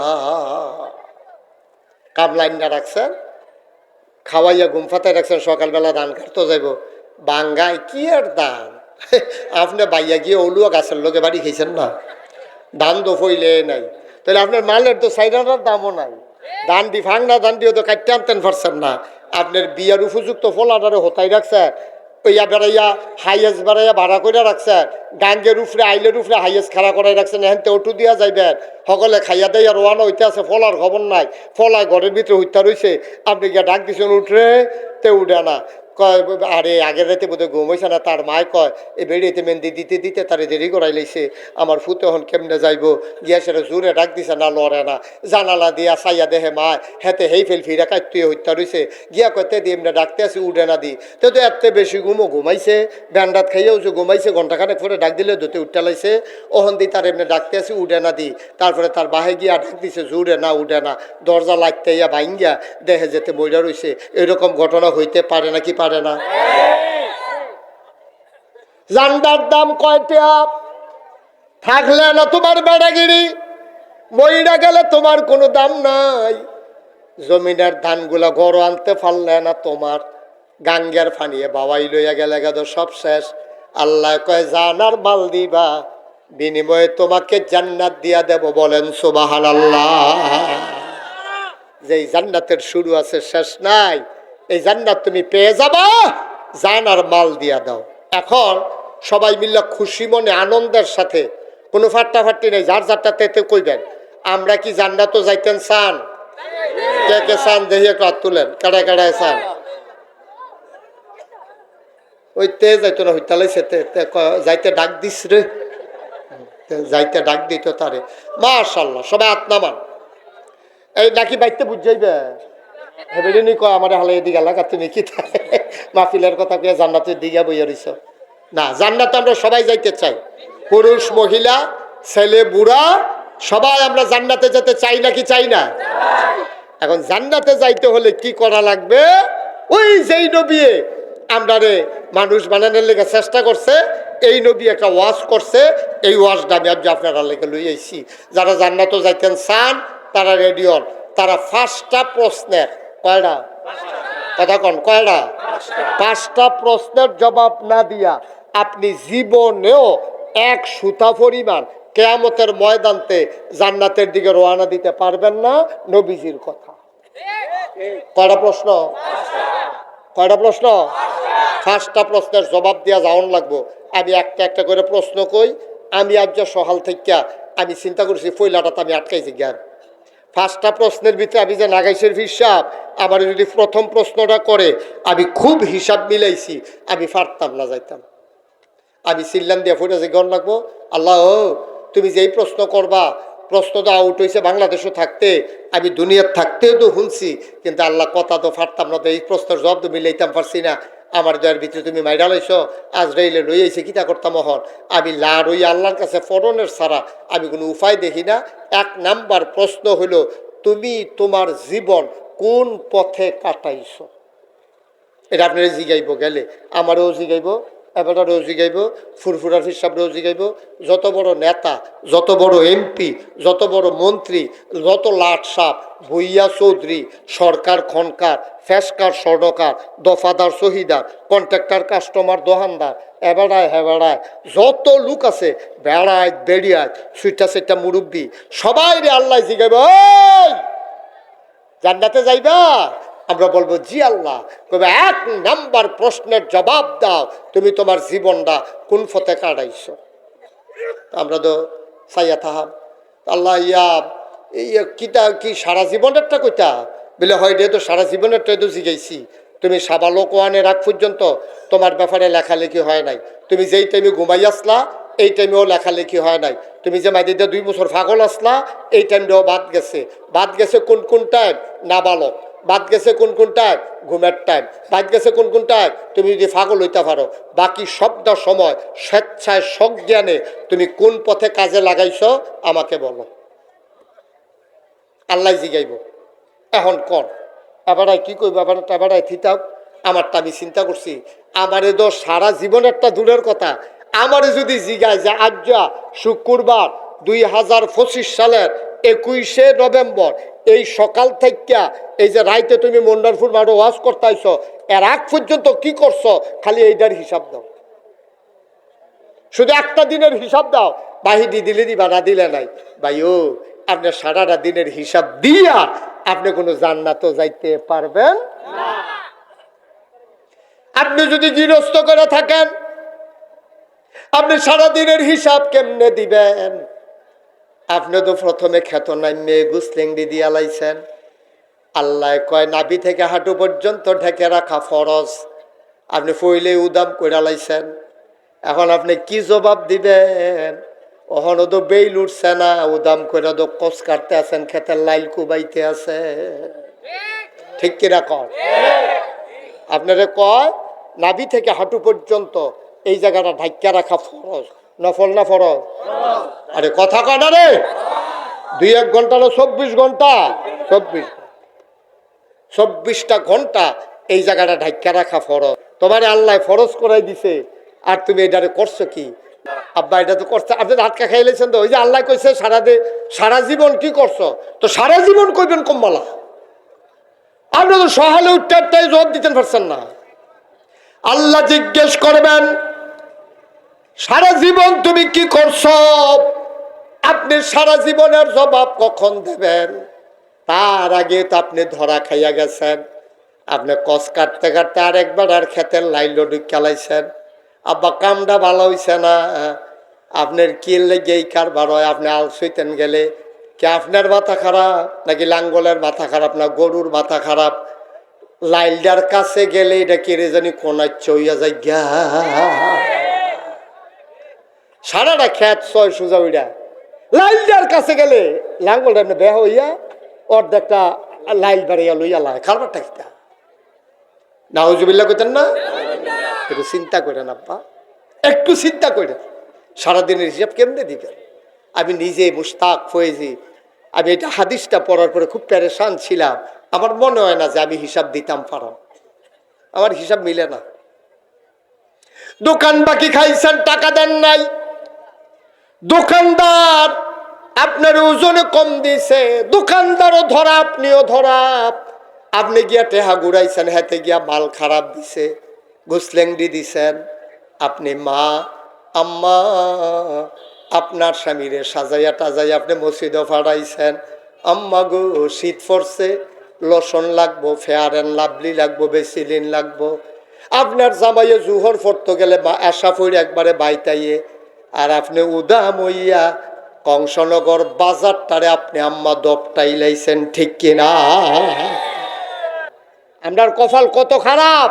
কামলাইন না রাখছেন, খাওয়াইয়া ঘুম ফাতায় রাখছেন, সকালবেলা ধান কাটতে যাইব, বাঙ্গায় কি আর ধান। আপনি বাইয়া গিয়ে ওলুয়া গাছের লোকে বাড়ি খেয়েছেন না, ধান তো ফইলে নাই, তাহলে আপনার মালের তো সাইডার দামও নাই, ধান দি ফাংনা ধান দিয়েও তো কাটতে আনতেন পারছেন না। আপনার বিয়ার উপযুক্ত ফলাটারে হতাই রাখছে, ওইয়া বেড়াইয়া হাইয়েস বেড়াইয়া ভাড়া করে রাখছে, গাঙ্গের উপরে আইলের উপরে হাইয়েস খাড়া করাই রাখছেন, এখান থেকে ওটু দিয়া যাইবেন, সকলে খাইয়া দেয় আর ওয়ানো হইতে আছে, ফলার খবর নাই, ফলায় ঘরের ভিতরে হইতে রয়েছে, আপনি গিয়া ডাক দিচ্ছেন উঠরে, তে উঠে না, কয় আরে আগের রাতে বোধহয় ঘুম হয়েছে না, তার মায় কয় এই বেড়িতে মেহেন্দি দিতে দিতে তারে দেরি করাই লাইছে, আমার ফুতে হন কেমনে যাইব, গিয়া সেটা জোরে ডাক দিছে না লড়ে না, জানালা দিয়া চাইয়া দেহে মায় হেতে হেই ফেল ফিরা কাটতুয়ে হত্যা রয়েছে, গিয়া কয়তে দিয়ে এমনি ডাকতে আসি উঠে না দি, তো তো এত বেশি ঘুমাইছে, ব্যান্ডাত খাইয়াও যে ঘুমাইছে, ঘন্টাখানেক পরে ডাক দিলে ধুতে উঠতে লাইছে, ওহন দি তার এমনি ডাকতে আসি উঠে না দি, তারপরে তার বাহে গিয়া ডাক দিছে জোরে না উঠে না, দরজা লাগতে ইয়া ভাঙ্গিয়া দেহে যেতে বইরা রয়েছে। এরকম ঘটনা হইতে পারে না কি পারে না? জান্ডার দাম কয়টা থাকলে না তোমার বেড়াগিরি, মইরা গেলে তোমার কোনো দাম নাই। জমিনের ধানগুলা গড় আনতে পারলে না তোমার, গাঙ্গের ফানিয়ে বাবাই লইয়া গেলে গেল সব শেষ। আল্লাহ কয় জানার মাল দিবা, বিনিময়ে তোমাকে জান্নাত দিয়া দেব। বলেন সুবহানাল্লাহ। যেই জান্নাতের শুরু আছে শেষ নাই, এই জান্নাত তুমি পেয়ে যাবা, জানার মাল দিয়া দাও। এখন সবাই মিল্লা খুশি মনে আনন্দের সাথে, কোনো ফাট্টাফাট্টি নেই, যার যারটা তেতে কইবেন আমরা কি জান্নাতও যাইতেন চান? কে কে চান দেখি একটু হাত তুলেন, কাটায় কাটায় চান? ওই তে যাইতো না হইতালাইছে, যাইতে ডাক দিস রে, যাইতে ডাক দিত তারে। মাশাআল্লাহ, সবাই হাত নামান। এই নাকি বাইতে বুঝ যাইবে হেবেডিনি কয় আমার হালে এদিকে এলাকা তুমি কি মাহফিলের কথা কয়ে জান্নাতের দিকে বইয়া রইছ না। জান্নাতে আমরা সবাই যাইতে চাই, পুরুষ মহিলা ছেলে বুড়া সবাই আমরা জান্নাতে যেতে চাই নাকি চাই না? এখন জান্নাতে যাইতে হলে কি করা লাগবে? ওই যেই নবী আমরা রে মানুষ বানানোর লেগে চেষ্টা করছে, এই নবী একটা ওয়াজ করছে, এই ওয়াজটা আমি আপনারা লেগে লই আইছি। যারা জান্নাতে যাইতেন চান তারা রেডি হন। তারা 5টা প্রশ্নের, কয়টা কথা কন, কয়টা? 5টা প্রশ্নের জবাব না দিয়া আপনি জীবনেও এক সুতা পরিমাণ কিয়ামতের ময়দানতে জান্নাতের দিকে রওনা দিতে পারবেন না। নবীজির কথা। কয়টা প্রশ্ন? কয়টা প্রশ্ন? 5টা প্রশ্নের জবাব দিয়া যাওয়ান লাগবো। আমি একটা একটা করে প্রশ্ন কই, আমি আজ সকাল থেকে আমি চিন্তা করছি ফইলাটা আমি আটকাইছি জ্ঞান। পাঁচটা প্রশ্নের ভিতরে আমি যে নাগাইশের হিসাব, আমার যদি প্রথম প্রশ্নটা করে আমি খুব হিসাব মিলাইছি, আমি পারতাম না, যাইতাম। আমি চিল্লাম দিয়ে ফুটে যে গণ লাগবো, আল্লাহ তুমি যেই প্রশ্ন করবা, প্রশ্ন তো আউট হয়েছে বাংলাদেশও থাকতে, আমি দুনিয়ার থাকতেও তো শুনছি, কিন্তু আল্লাহ কথা তো পারতাম না, তো এই প্রশ্নের জবাব তো মিলাইতাম পারছি না। আমার জয়ের ভিতরে তুমি মাইরা লাইছ, আজরাইলে লই আইছে, কিতা করতাম হন। আমি লাড় ওই আল্লাহর কাছে ফরনের ছাড়া আমি কোনো উপায় দেখি না। এক নাম্বার প্রশ্ন হইল, তুমি তোমার জীবন কোন পথে কাটাইছ? এটা আপনারা জিগাইব, গেলে আমারও জিগাইব, এবারও জিগাইব, ফুরফুরার হিসাবরেও জিগাইব। যত বড় নেতা, যত বড় এমপি, যত বড় মন্ত্রী, যত লাট সাপ, ভুইয়া চৌধুরী, সরকার খনকার, ফেসকার স্বর্ণকার, দফাদার শহীদার, কন্ট্রাক্টর কাস্টমার দোকানদার, এবেড়ায় হেবেড়ায় যত লোক আছে, বেড়ায় বেড়িয়ায় সুইটা সেটা মুরব্বী, সবাই রে আল্লাহ জিগাইব, ওই জান্নাতে যাইবা? আমরা বলবো জি আল্লাহ। তবে এক নাম্বার প্রশ্নের জবাব দাও, তুমি তোমার জীবনটা কোন পথে কাটাইছ? আমরা তো সাইয়া থাহাম আল্লাহ কিতা কি সারা জীবনেরটা কইতা বলে হয় রে, তো সারা জীবনেরটাই তো জিগাইছি। তুমি সাবালক ওয়ানের আগ পর্যন্ত তোমার ব্যাপারে লেখালেখি হয় নাই। তুমি যেই টাইমে ঘুমাই আসলা এই টাইমেও লেখালেখি হয় নাই। তুমি যে মাইদিদা 2 বছর পাগল আসলা এই টাইমটাও বাদ গেছে। বাদ গেছে কোন কোন টাইম? নাবালক। বাদ গেছে কোন কোন টাইম? ঘুমের টাইম। বাদ গেছে কোন কোন টাইম? তুমি যদি পাগল হইতে পারো। বাকি সবটা সময় স্বেচ্ছায় সজ্ঞানে তুমি কোন পথে কাজে লাগাইছ আমাকে বলো। আল্লাহ জিগাইব। এখন কর এবারাই কি কইব, এবারাই থিতাব। আমারটা আমি চিন্তা করছি, আমারে তো সারা জীবন একটা দূরের কথা, আমারে যদি জিগায় যে আজ শুক্রবার 2025 সালের 21শে নভেম্বর এই সকাল থেকে এই যে রাইতে তুমি মন্ডারপুর মাঠে ওয়াজ করতে আইছ, এর আগ পর্যন্ত কি করছো, খালি এইটার হিসাব দাও। শুধু একটা দিনের হিসাব দাও। বাহিদি দিলে দিবা, না দিলে নাই। ভাইও আপনি সারাটা দিনের হিসাব দিয়া আপনি কোনো জান্নাতও যাইতে পারবেন না। আপনি যদি গৃহস্থ করে থাকেন, আপনি সারা দিনের হিসাব কেমনে দিবেন? আপনি তো প্রথমে খেত নাইমে গুসলেংডি দিয়া লাইছেন। আল্লাহ কয় নাভি থেকে হাঁটু পর্যন্ত ঢেকে রাখা ফরজ, আপনি ফইলে উদাম কইরা লাইছেন। এখন আপনি কি জবাব দিবেন? ওখানে তো বেইল উঠছে না, উদাম করে তো কষ কাটতে আছেন, খেতের লাইল কুবাইতে আছে। ঠিক কিনা কর? আপনারে কয় নাভি থেকে হাঁটু পর্যন্ত এই জায়গাটা ঢাক্কা রাখা ফরজ, নফল না ফরজ? আরে কথা কয় না রে। 2-1 ঘন্টা না 24 ঘন্টা? 24টা ঘন্টা এই জায়গাটা ঢাক্কা রাখা ফরজ। তোমার আল্লাহ ফরজ করাই দিছে, আর তুমি এটারে করছো কি? আব্বা এটা তো করছে, আপনি হাতকা খাইলেছেন তো। ওই যে আল্লাহ কইছে সারা জীবন কি করছো, তো সারা জীবন কইবেন কম্মালা। আপনি তো সহালে উত্তরটাই জবাব দিতে পারছেন না। আল্লাহ জিজ্ঞেস করবেন সারা জীবন তুমি কি করছো, আপনি সারা জীবনের জবাব কখন দেবেন? তার আগে তো আপনি ধরা খাইয়া গেছেন। আপনি কষ কাটতে কাটতে আরেকবার আর খেতের লাইল ঢুকালাইছেন। আব্বা কামটা ভালো হইছে না, আপনার কি লেগে এই কারবার হয়? আপনি আলসইতেন গেলে কি আপনার মাথা খারাপ, নাকি লাঙ্গলের মাথা খারাপ, না গরুর মাথা খারাপ? লাইলটার কাছে গেলে এটা কেড়ে জানি কোনায় চইয়া যায় গা, সারাটা খেত ছয় সোজা উইডা। লাইলটার কাছে গেলে লাঙ্গলটা আপনি বেহ হইয়া অর্ধেকটা লাইল বাড়িয়া লইয়া লাগে। খারবারটা কিটা নাউজুবিল্লাহ কইতেন না? একটু চিন্তা করেন আব্বা, একটু চিন্তা করেন সারাদিনের হিসাব কেমনে দিবেন। আমি নিজে মুশতাক ফয়েজি, আমি এটা হাদিসটা পড়ার পরে খুব পেরেশান ছিলাম। আমার মনে হয় না যে আমি হিসাব দিতাম পারাম, আমার হিসাব মিলে না। দোকান বাকি খাইছেন, টাকা দেন নাই, দোকানদার আপনার ওজনে কম দিছে, দোকানদারও ধরা, আপনিও ধরা। আপনি গিয়া টেহা ঘুরাইছেন, হাতে গিয়া মাল খারাপ দিছে, ঘুসলেংডি দিছেন। আপনি মা আম্মা আপনার স্বামীরে সাজাইয়া টাজাইয়া আপনি মসজিদে ফাড়াইছেন। আম্মা গো শীত পড়ছে, লসন লাগবো, ফেয়ার অ্যান্ড লাভলি লাগবো, বেসিলিন লাগবো। আপনার জামাইয়ে জুহর পড়তে গেলে আশা ফইরে একবারে বাইতাইয়ে, আর আপনি উদাম হইয়া কংসনগর বাজারটারে আপনি আম্মা দপটাইলাইছেন, ঠিক কিনা? আমরার কপাল কত খারাপ,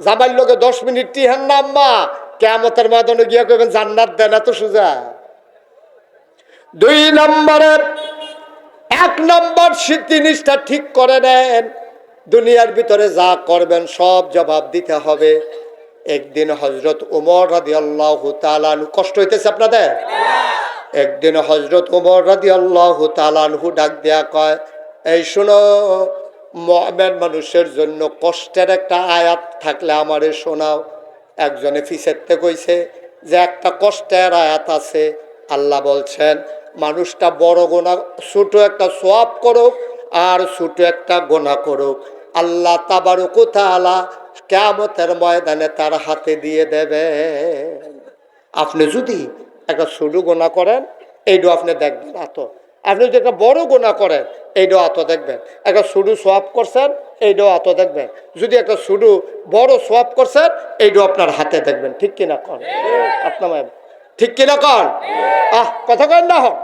জামাইর লোকে 10 মিনিট টিহান না আম্মা, কিয়ামতের ময়দানে গিয়া কইবেন জান্নাত দেন, এত সোজা। 2 নম্বরে 1 নম্বর জিনিসটা ঠিক করে নেন, দুনিয়ার ভিতরে যা করবেন সব জবাব দিতে হবে। একদিন হযরত ওমর রাদিয়াল্লাহু তাআলা আনহু, কষ্ট হইতেছে আপনাদের? একদিন হযরত ওমর রাদিয়াল্লাহু তাআলা আনহু ডাক দেয়া কয়, এই শোনো, মুমিন মানুষের জন্য কষ্টের একটা আয়াত থাকলে আমারে শোনাও। একজনে ফিসেতে কইছে যে একটা কষ্টের আয়াত আছে, আল্লাহ বলছেন মানুষটা বড় গুনাহ, ছোট একটা সওয়াব করুক আর ছোট একটা গুনাহ করুক, আল্লাহ তাবারক ওয়া তাআলা কিয়ামতের ময়দানে তার হাতে দিয়ে দেবে। আপনি যদি একটা ছোট গুনাহ করেন, এইটাও আপনি দেখবেন আত। আপনি যদি একটা বড় গুনাহ করেন, এইটাও আত দেখবেন। একটা ছোট সওয়াব করছেন, এইটাও আত দেখবেন। যদি একটা ছোট বড় সওয়াব করছেন, এইটাও আপনার হাতে দেখবেন, ঠিক কিনা কন? আপনার ঠিক কিনা কন? কথা কন না হোক।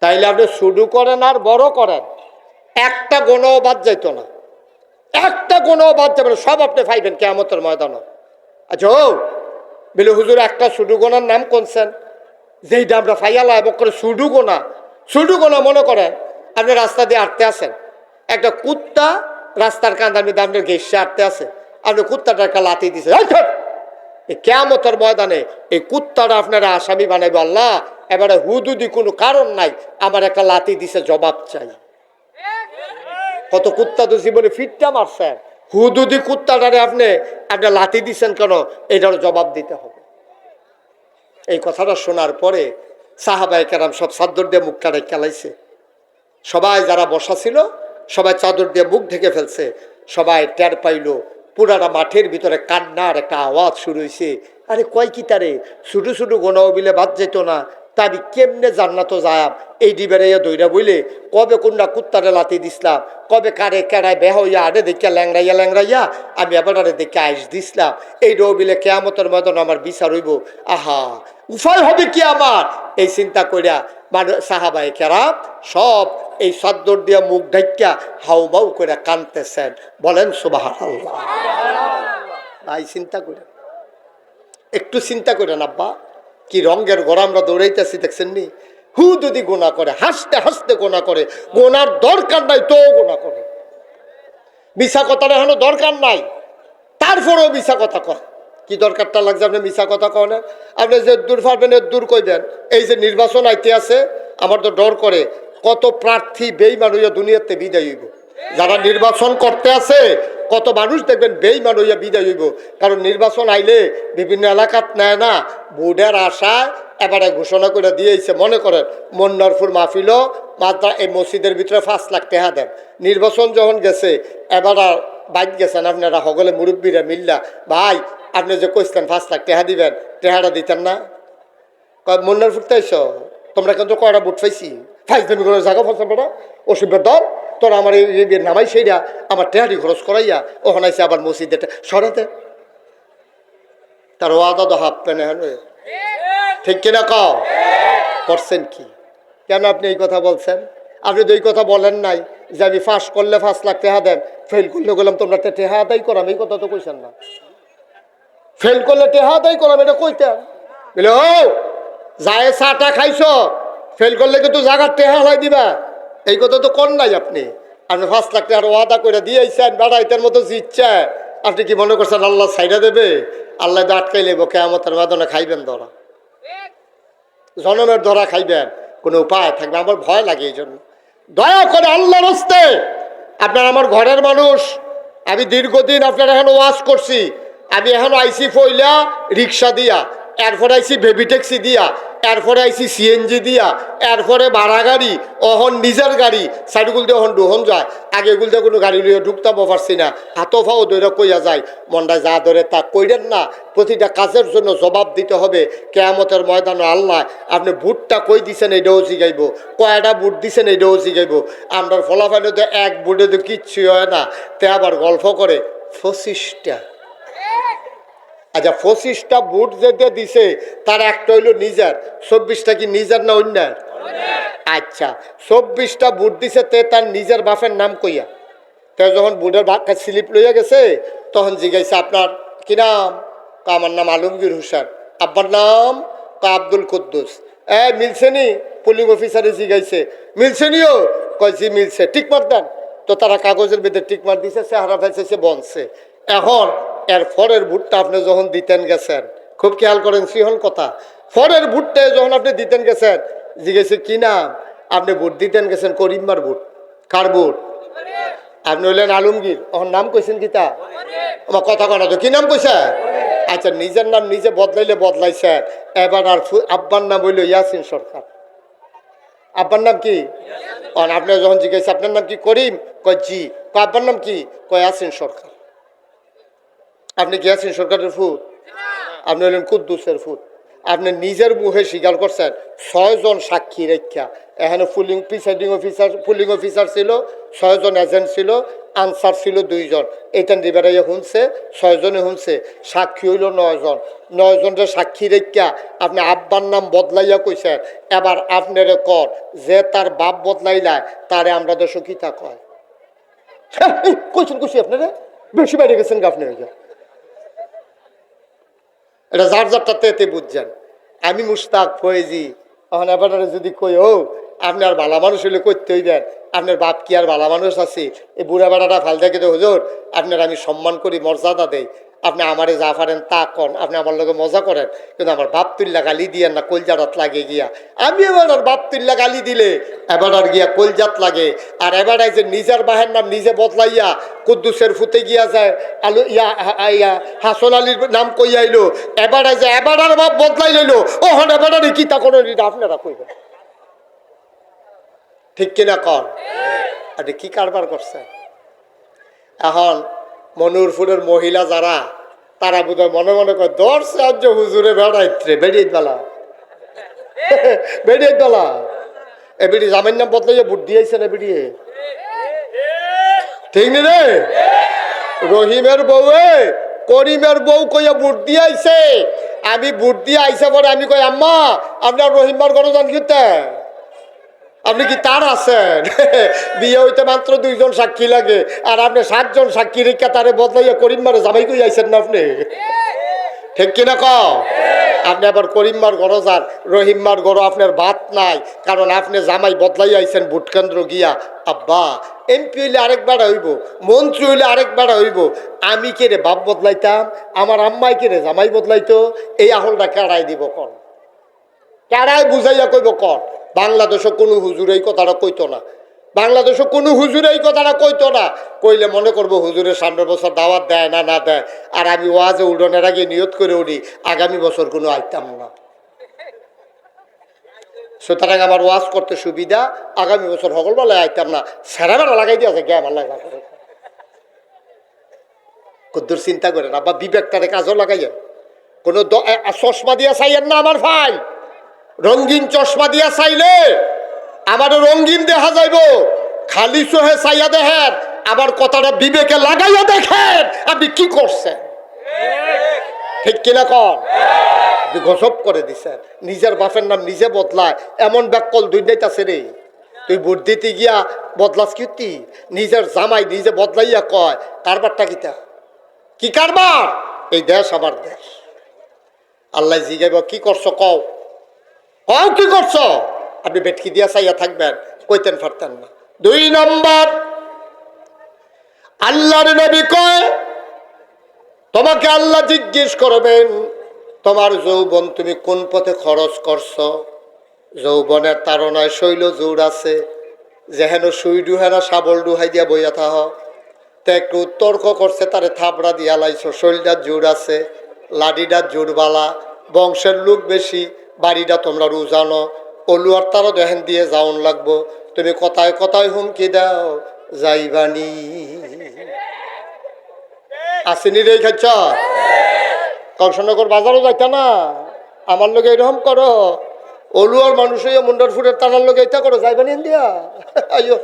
তাইলে আপনি শুরু করেন আর বড় করেন, একটা গুনাহ বাদ যাইতো না, একটা গুনাহ বাদ যাবে না, সব আপনি পাইবেন কিয়ামতের ময়দানে। আচ্ছা বলে হুজুর একটা শুডু গোনার নাম কোনছেন যেইটা আমরা ফাইয়ালা এবং করে শুডু গোনা মনে করেন আপনি রাস্তা দিয়ে হাঁটতে আসেন, একটা কুত্তা রাস্তার কান্দার মধ্যে আপনার ঘেসে হাঁটতে আসে, আপনি কুত্তাটা একটা লাথি দিছে, কিয়ামতের ময়দানে এই কুত্তাটা আপনারা আসামি বানাইবে আল্লাহ, এবারে হুদুদি কোনো কারণ নাই, আমার একটা লাথি দিছে, জবাব চাই। কত কুত্তা তো জীবনে ফিটটা মারছেন, হুদুদি কুত্তাটারে আপনি একটা লাথি দিচ্ছেন কেন, এটার জবাব দিতে হবে। এই কথাটা শোনার পরে সাহাবায়ে কেরাম সব চাদর দিয়ে মুখটা ঢেকে লাইছে, সবাই যারা বসা ছিল সবাই চাদর দিয়ে মুখ ঢেকে ফেলছে। সবাই টের পাইল, পুরাটা মাঠের ভিতরে কান্নার একটা আওয়াজ শুরু হয়েছে। আরে কয় কি তারে, ছোটো ছোটো গোনাও বিলে বাদ যেত না, তাবি কেমনে জান্নাত যায়াম, এই ডিবেরাইয়া দইরা বইলে কবে কোনটা কুত্তারে লাতি দিসলাম, কবে কারে কেড়ায় বেহ হইয়া আরে দেখিয়া ল্যাংড়াইয়া আমি এবার আরে দেখে আইস দিসলাম, এই ডো বিলে কেয়ামতের মতন আমার বিচার হইব, আহা উপায় হবে কি আমার, এই চিন্তা করিয়া মানুষ সাহাবায়ে কেরাম সব এই চাদর দিয়া মুখ ঢাকিয়া হাউ মাউ করে কাঁদতেছেন, বলেন সুবহানাল্লাহ। ভাই চিন্তা করে, একটু চিন্তা করে না আব্বা, কি রঙের ঘর আমরা দৌড়াইতেছি দেখছেন নি। হু যদি গোনা করে, হাসতে হাসতে গোনা করে, গোনার দরকার নাই তো গোনা করে, মিছা কথার এখনো দরকার নাই, তারপরেও মিছা কথা কয়। কি দরকারটা লাগছে আপনি মিছা কথা কন? আপনি যে দূর পারবেন এর দূর কইবেন। এই যে নির্বাচন আইতে আছে, আমার তো ডর করে কত প্রার্থী বেইমান হইয়া দুনিয়াতে বিদায় হইব। যারা নির্বাচন করতে আছে কত মানুষ দেখবেন বেইমান হইয়া বিদায় হইব, কারণ নির্বাচন আইলে বিভিন্ন এলাকাত নেয় না, ভোটের আশায় এবারে ঘোষণা করে দিয়েছে। মনে করেন মন্নারপুর মাহফিল মাত্রা এই মসজিদের ভিতরে 5 লাখ টাকা দেন, নির্বাচন যখন গেছে এবার বাইক গেছেন আপনারা সকলে মুরব্বীরা মিল্লা, ভাই আপনি যে কইছেন 5 লাখ টাকা দিবেন, টাকাটা দিতেন না? মন্নারপুর তাইছ তোমরা কিন্তু কয়টা বুট পাইছি, ফাইজদামি করে জায়গা ফসল বেটা অসুবিধার দল তোরা আমার এই নামাই সেইটা আমার টেহারি খরচ করাইয়া ওখানে আইসে আবার মসজিদে সরাতে, তার ওয়াদা তো হাফ পেনে হেন, ঠিক কিনা কও? করছেন কি? কেন আপনি এই কথা বলছেন? আপনি তো এই কথা বলেন নাই যে আমি পাস করলে 5 লাখ টাকা দেন, ফেল করলে গেলাম তোমরা টেহা আদায় করাম, এই কথা তো কইছেন না। ফেল করলে টেহা আদায় করাম এটা কইতেন, বলে ও যায় চাটা খাইছ, ফেল করলে কিন্তু জায়গার টেহা হালাই দিবা, এই কথা তো কর নাই আপনি। আপনি 5 লাখ টাকার ওয়াদা করে দিয়েছেন, বেড়া এটার মতো জিতছে, আপনি কি মনে করছেন আল্লাহ সাইডা দেবে? আল্লাহ তো আটকাই লেব, কিয়ামতের ময়দানে খাইবেন ধরা, জনমের ধরা খাইবেন, কোনো উপায় থাকবে? আমার ভয় লাগে, এই জন্য দয়া করে আল্লাহর হস্তে আপনার আমার ঘরের মানুষ, আমি দীর্ঘদিন আপনারা এখন ওয়াজ করছি, আমি এখন আইসি ফইলা রিক্সা দিয়া, এরপরে আইসি বেবি ট্যাক্সি দিয়া, এরপরে আইসি সিএনজি দিয়া, এরপরে ভাড়া গাড়ি, অহন নিজের গাড়ি, সাইডগুল দিয়ে অহন ডোহন যায়, আগে এগুল দিয়ে কোনো গাড়ি লিয়ে ঢুকতাম পারছি না, হাতো ফাও দৈরা কইয়া যায়, মনটায় যা ধরে তা কইরেন না, প্রতিটা কাজের জন্য জবাব দিতে হবে কিয়ামতের ময়দানে। আল্লাহ আপনি বুটটা কই দিছেন এটাও জিগাইব, কয়টা বুট দিছেন এটাও জিগাইব। আমরা ফলাফাইলে তো এক বুটে তো কিচ্ছুই হয় না, তে আবার গল্প করে 25টা, আচ্ছা 25টা ভোট যে দিছে তার একটা হইলো নিজের, 24টা কি নিজের না অন্যার? আচ্ছা 24টা ভোট দিছে তে তার নিজের বাপের নাম কইয়া, তো যখন ভোটের স্লিপ লইয়া গেছে তখন জিজ্ঞাসা আপনার কি নাম? আমার নাম আলমগীর হোসেন। আব্বার নাম? আব্দুল কুদ্দুস। মিলছে নি? পুলিং অফিসারে জিজ্ঞাসে মিলছে নিও? কয় জি মিলছে, টিক মার দেন। তো তারা কাগজের ভিতরে টিক মার দিছে, চেহারা ফেলছে, সে বনছে। এখন এর পরের ভোটটা আপনি যখন দিতেন গেছেন, খুব খেয়াল করেন সিহন কথা, পরের ভোটটা যখন আপনি দিতেন গেছেন জিজ্ঞেসে কি নাম? আপনি ভোট দিতেন গেছেন করিম্মার ভোট। কার ভোট? আপনি হইলেন আলমগীর, ওর নাম কইছেন কিতা? আমার কথা কনা তো কি নাম কইছে? আচ্ছা নিজের নাম নিজে বদলাইলে বদলাইছে, এবার আর আব্বার নাম হইল ইয়াসিন সরকার। আব্বার নাম কি? আপনি যখন জিজ্ঞেস আপনার নাম কি? করিম। কয় জি। আব্বার নাম কি? কয় ইয়াসিন সরকার। আপনি কি ইয়াসিন সরকারের ফুট? আপনি হলেন কুদ্দুসের ফুট। আপনি নিজের মুখে স্বীকার করছেন 6 জন সাক্ষী রেখা। এখানে পুলিং অফিসার ছিল 6 জন, এজেন্ট ছিল, আনসার ছিল 2 জন। এইটা দিবারাইয়া শুনছে 6 জনে শুনছে, সাক্ষী হইল 9 জন। 9 জনের সাক্ষী রেখা আপনি আব্বার নাম বদলাইয়া কইছেন। এবার আপনার কর যে তার বাপ বদলাইলায় তারে আমরা দেশ কিতা কয়? কইছেন খুশি আপনারা বেশি বাইরে গেছেন আপনি। এটা যার যারটাতে এতে বুঝছেন। আমি মুস্তাক ফয়েজি, এখন এবার যদি কই ও আপনি আর ভালো মানুষ হইলে করতে হইবেন, আপনার বাপ কি আর ভালো মানুষ আছে? এই বুড়া বেড়াটা ফাল দেখে তো হুজুর আপনার আমি সম্মান করি, মর্যাদা দেই, আপনি আমারে যা পারেন তা কন, আপনি আমার লগে মজা করেন, কিন্তু আমার বাপ তুল্লা গালি দিয়েন না, কলজাত লাগে গিয়া। আমি এবার আর বাপ তুল্লা গালি দিলে এবার আর গিয়া কলজাত লাগে। আর এবার যে নিজের বাহের নাম নিজে বদলাইয়া কুদ্দুসের ফুতে গিয়া যায়, আলু ইয়া হাসন আলীর নাম কই আইলো, এবার যে এবার আর বাপ বদলাই লইলো, ও হন এবার কি তা কোনো আপনারা কইবেন? ঠিক কিনা কর? আপনি কি কারবার করছেন? এখন মনুরপুরের মহিলা যারা, তারা বোধ মনে মনে করে দর্শে আজ হুজুরে বেড়াইত্রে বেরিয়ে বেলা বেরিয়ে বেলা এ বেড়ি জামের নাম বদলাইয়া বুট দিয়েছে না বেরিয়ে, ঠিক নি রে? রহিমের বউয়ে করিমের বউ কইয়া বুট দিয়ে আইছে। আমি বুট দিয়ে আইসা পরে আমি কই আম্মা আপনার রহিমার ঘরে যান কিতে? আপনি কি তার আছেন? বিয়ে হইতে মাত্র 2 জন সাক্ষী লাগে, আর আপনি 7 জন সাক্ষী রেখা তারে বদলাইয়া করিমমারে জামাই কই আইছেন না আপনি? ঠিক কিনা কও? আপনি আবার করিমমার ঘর যান, রহিমমার ঘর আপনার ভাত নাই, কারণ আপনি জামাই বদলাই আইছেন ভোট কেন্দ্র গিয়া। আব্বা এমপি হইলে আরেকবার হইব, মন্ত্রী হইলে আরেকবার হইব, আমি কে রে বাপ বদলাইতাম? আমার আম্মাই কে রে জামাই বদলাইতো? এই আহলটা কেড়াই দিব কন? কেড়াই বুঝাইয়া কইব কন? বাংলাদেশে কোনো হুজুর এই কথাটা কইতো না, বাংলাদেশে কোনো হুজুর এই কথাটা কইতো না। কইলে মনে করবো হুজুরের সামনের বছর দাওয়াত দেয় না না দেয়, আর আমি ওয়াজে উঠোনের আগে নিয়ত করে উঠি আগামী বছর কোনো আইতাম না। সুতরাং আমার ওয়াজ করতে সুবিধা, আগামী বছর সকলবেলায় আইতাম না, সেরাবেলা লাগাই দিয়েছে গে আমার লাগা করে। কদ্দুর চিন্তা করেন আবার বিবেকটারে কাজও লাগাইয়েন। কোনো চশমা দিয়া চাইয়েন না আমার ভাই, রঙিন চশমা দিয়া চাইলে আমারও রঙিন দেখা যাইব, খালি চোহে চাইয়া দেখেন, আবার কথাটা বিবেকে লাগাইয়া দেখেন আপনি কি করছেন। ঠিক কিনা কন? গজব করে দিছেন। নিজের বাপের নাম নিজে বদলায়, এমন ব্যাকল দুইটাইতাছে রে। তুই ভোট দিতে গিয়া বদলাস কি? নিজের জামাই নিজে বদলাইয়া কয় কারবারটা কিতা? কি কারবার? এই দেশ আমার দেশ। আল্লাহ জিগাইব কি করছো কও, কও কি করছো? আপনি বেটকি দিয়া চাইয়া থাকবেন, কইতেন পারতেন না। 2 নম্বর, আল্লাহর নবী কয় তোমাকে আল্লাহ জিজ্ঞেস করবেন তোমার যৌবন তুমি কোন পথে খরচ করছো। যৌবনের তাড়নায় শৈল জোর আছে, যেহেন সুই ডুহানা শাবল ডুহাই দিয়া বইয়া থাহ। তে একটু তর্ক করছে তারে থাবড়া দিয়া লাইছো, শৈলটার জোর আছে, লাডিটার জোর বালা, বংশের লোক বেশি, বাড়িটা তোমরা রুজানো, অলুয়ার তারও দেখেন দিয়ে যাওন লাগবো, তুমি কথায় কথায় হুমকি দাও যাইবানি। আসেনি রে খাচ্ছ? কংসনগর বাজারও যাইতা না, আমার লোক এরকম করো, অলুয়ার মানুষ হইয়া মুন্ডার ফুটের টানার লোক এইটা করো যাইবানি দিয়া। আইয়ো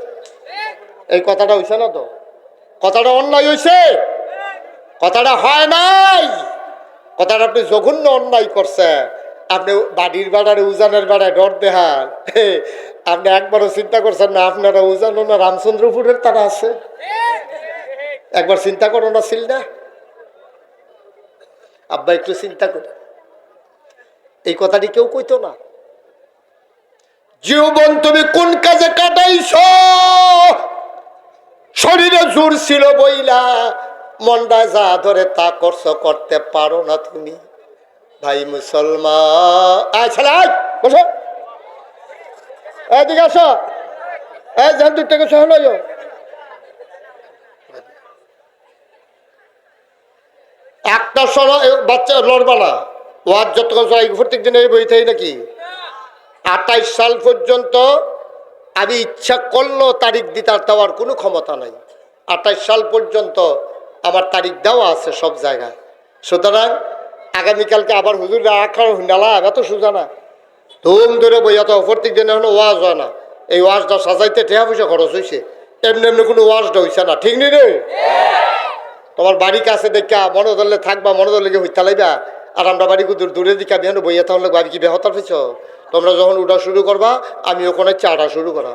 এই কথাটা হইছে না তো, কথাটা অন্যায় হইছে, কথাটা হয় নাই। কথাটা আপনি জঘন্য অন্যায় করছেন। আপনি বাড়ির বাড়ারে উজানের বেড়ায় ডর দেহান, আপনি একবারও চিন্তা করছেন না আপনারা উজানো না রামচন্দ্রপুরের তারা আছে? একবার চিন্তা করো না ছিল না? আব্বা একটু চিন্তা করে, এই কথাটি কেউ কইতো না। জীবন তুমি কোন কাজে কাটাইছ? শরীরে জোর ছিল বইলা মনটা যা ধরে তা করছো, করতে পারো না তুমি। ভাই মুসলমান বসো, এদিকে আসো, যান দূর থেকে সহ লইও। একটা সময় বাচ্চা লড়বা না, ওয়াজ যতক্ষণ প্রত্যেক দিন এই বইতেই নাকি 28 সাল পর্যন্ত আমি ইচ্ছা করলেও তারিখ দিতে দেওয়ার কোনো ক্ষমতা নাই। 28 সাল পর্যন্ত আমার তারিখ দেওয়া আছে সব জায়গায়। সুতরাং আগামীকালকে আবার হুজুররা আখার নালা এত সোজা না, ধুম ধরে বই এত প্রত্যেক দিন এখনো ওয়াজ হয় না। এই ওয়াজটা সাজাইতে টেহা পয়সা খরচ হয়েছে, এমনি এমনি কোনো ওয়াজটা হয়েছে না, ঠিক নেই রে? তোমার বাড়ি কাছে দেখা মনে ধরলে থাকবা, মনে ধরলে হইতে লাইবা। আর আমরা বাড়ি দূরে দিকে আমি এখন বইয়া তাহলে বাড়ি কি বেহতার পেছ? তোমরা যখন উঠা শুরু করবা আমি ওখানে চাটা শুরু করা।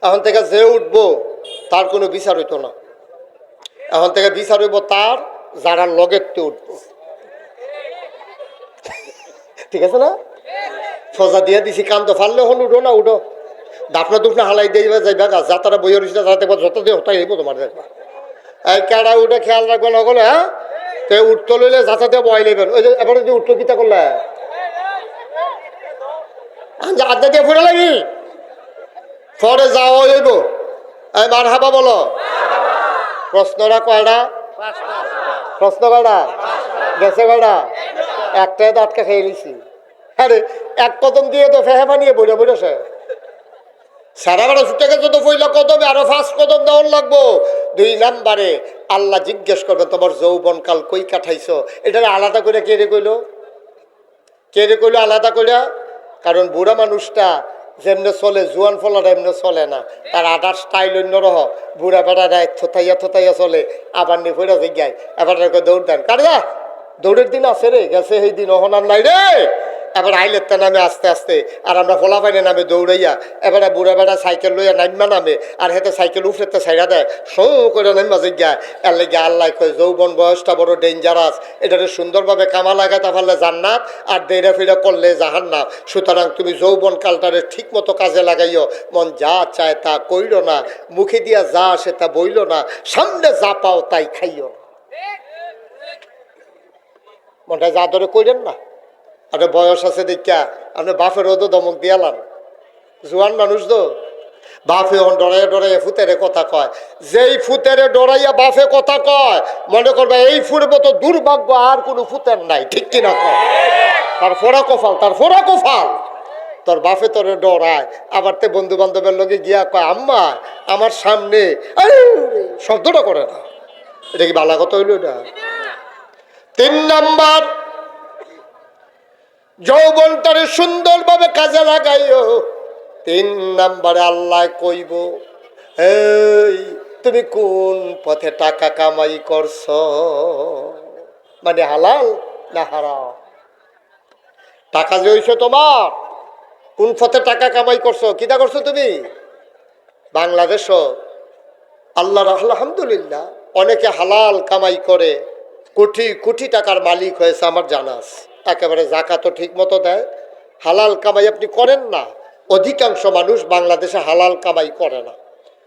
এখন থেকে যে উঠবো তার কোনো বিচার হইতো না। এখন থেকে বিচার হইব তার যারা লগের তো উঠবো, ঠিক আছে না? সোজা দিয়ে দিছি, কান তো ফাললে হন উঠো না, উঠো দাপনা দুপনা হালাই দিয়ে যাইবা গা, যা তারা বইয়ের রয়েছে যাতে যত দিয়ে হতাই হইব তোমার দেখবা। এই কেডা উঠে খেয়াল রাখবে না বলে, হ্যাঁ তে উঠতে লইলে যাতা দিয়ে বয় নেবেন। ওই যে এবারে যে উঠতো কিতা করলে আড্ডা দিয়ে ফুরে লাগি পরে যাওয়া হইব। এই মার হাবা বলো। প্রশ্নটা কয়টা? প্রশ্ন কয়টা গেছে? কয়টা? একটাই তো আটকা খেয়ে নিছি। আরে এক কদম দিয়ে তো ফেহে বানিয়ে বইরা বইরেছে সারা বেড়া ছুটে গেছে তো পইলা কদমে আরো 5 কদম দেওয়ার লাগবো। 2 নাম্বারে আল্লাহ জিজ্ঞেস করবে তোমার যৌবনকাল কই কাটাইছো। এটা আলাদা করে কে রে কইলো? কে রে কইলো আলাদা করে? কারণ বুড়া মানুষটা যেমনে চলে জুয়ান ফলাটা এমনি চলে না, তার আটার স্টাইল অন্য রহ। বুড়া বেড়াটা থতাইয়া থতাইয়া চলে, আবার নিয়ে ফেরা জিজ্ঞায় এবার দৌড় দেন কার যা দৌড়ের দিন আছে রে, গেছে সেই দিন অহনার নাই রে। এবার আইলের তা নামে আস্তে আস্তে, আর আমরা ফোলা পাইনে নামে দৌড়াইয়া, এবারে বুড়া বেড়া সাইকেল লইয়া নামা নামে, আর হেতে সাইকেল উফরেতে সাইডা দেয় সৌ করে নামা জিজ্ঞায়। এর লেগে আল্লাহ কয় যৌবন বয়সটা বড় ডেঞ্জারাস, এটাকে সুন্দরভাবে কামা লাগাতে পারলে জান্নাত, আর দেড়া ফিরা করলে জাহান্নাম। সুতরাং তুমি যৌবন কালটারে ঠিক মতো কাজে লাগাইও। মন যা চায় তা কইল না, মুখে দিয়া যা আসে তা বইল না, সামনে যা পাও তাই খাইও না। মনটা যা ধরে কইলেন না। আর বয়স আছে দেখা আপনি বাপেরও তো দমক দিয়ালাম, জোয়ান মানুষ তো বাপে ডরাইয়া ডরাইয়া ফুতেরে কথা কয়। যেই ফুতেরে ডরাইয়া বাপে কথা কয় মনে করবে এই ফুরব তো দুর্ভাগ্য, আর কোনো ফুতের নাই, ঠিক কিনা কয়? তার ফোড়া কফাল, তার ফোড়া কফাল। তোর বাপে তোরে ডরায়, আবার তে বন্ধু বান্ধবের লগে গিয়া কয় আম্মা আমার সামনে, শব্দটা করে না। এটা কি বালা কথা হইল? এটা 3 নাম্বার, যৌবনটারে সুন্দরভাবে কাজে লাগাইও। 3 নাম্বারে আল্লাহ কইব এই তুমি কোন পথে টাকা কামাই করছ, মানে হালাল না হারাম। টাকা যে হইছে তোমার, কোন পথে টাকা কামাই করছো, কিটা করছো তুমি? বাংলাদেশ আল্লাহর আলহামদুলিল্লাহ অনেকে হালাল কামাই করে কোটি কোটি টাকার মালিক হয়েছে আমার জানা আছে। একেবারে জাকাতও ঠিক মতো দেয়, হালাল কামাই আপনি করেন না। অধিকাংশ মানুষ বাংলাদেশে হালাল কামাই করে না,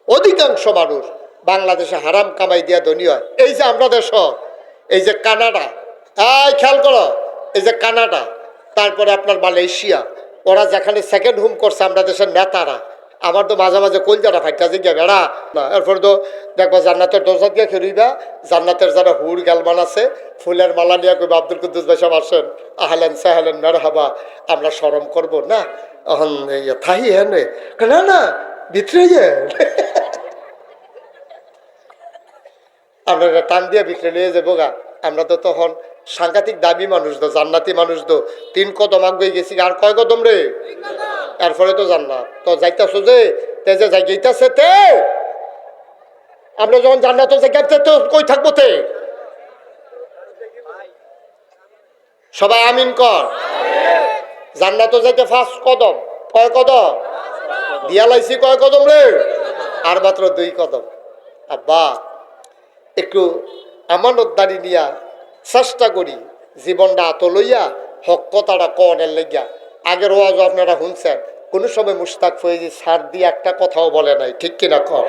অধিকাংশ মানুষ বাংলাদেশে হারাম কামাই দিয়া ধনী হয়। এই যে আমরা দেশ, এই যে কানাডা, এই খেয়াল করো, এই যে কানাডা, তারপরে আপনার মালয়েশিয়া, ওরা যেখানে সেকেন্ড হোম করছে আমরা দেশের নেতারা, আমার তো মাঝে মাঝে কলজাটা ফাইটা জিজ্ঞা বেড়া না। এরপর তো দেখবো জান্নাতের দরজা দিয়ে খেলুইবা, জান্নাতের যারা হুর গালমান আছে ফুলের মালা নিয়ে কইবা আব্দুল কুদ্দুস ভাই সাহেব আসেন, আহলেন সাহলেন মেরহাবা, আমরা শরম করবো না এখন থাহি হ্যাঁ না না ভিতরে আমরা টান দিয়ে ভিতরে নিয়ে যাবো গা। আমরা তো তখন সাংঘাতিক দাবি মানুষ তো, জান্নাতি মানুষ তো, 3 কদম আগে গেছি, আর কয় কদম রে? এরপরে তো জান্নাত। তো যাইতেছো যে তেজে যাই গেইতেছে তে, আমরা যখন জান্নাত যাইতে তো কই থাকবো তে? সবাই আমিন কর। জান্নাতে যাইতে 5 কদম। কয় কদম? দিয়া লাইছি কয় কদম রে? আর মাত্র 2 কদম। আব্বা একটু আমানতদারি নিয়া চেষ্টা করি জীবনটা আত লইয়া হক কথাটা কনের লেগিয়া। আগের ওয়াজ আপনারা শুনছেন, কোনো সময় মুশতাক ফয়েজি সার দিয়ে একটা কথাও বলে নাই, ঠিক কিনা কর?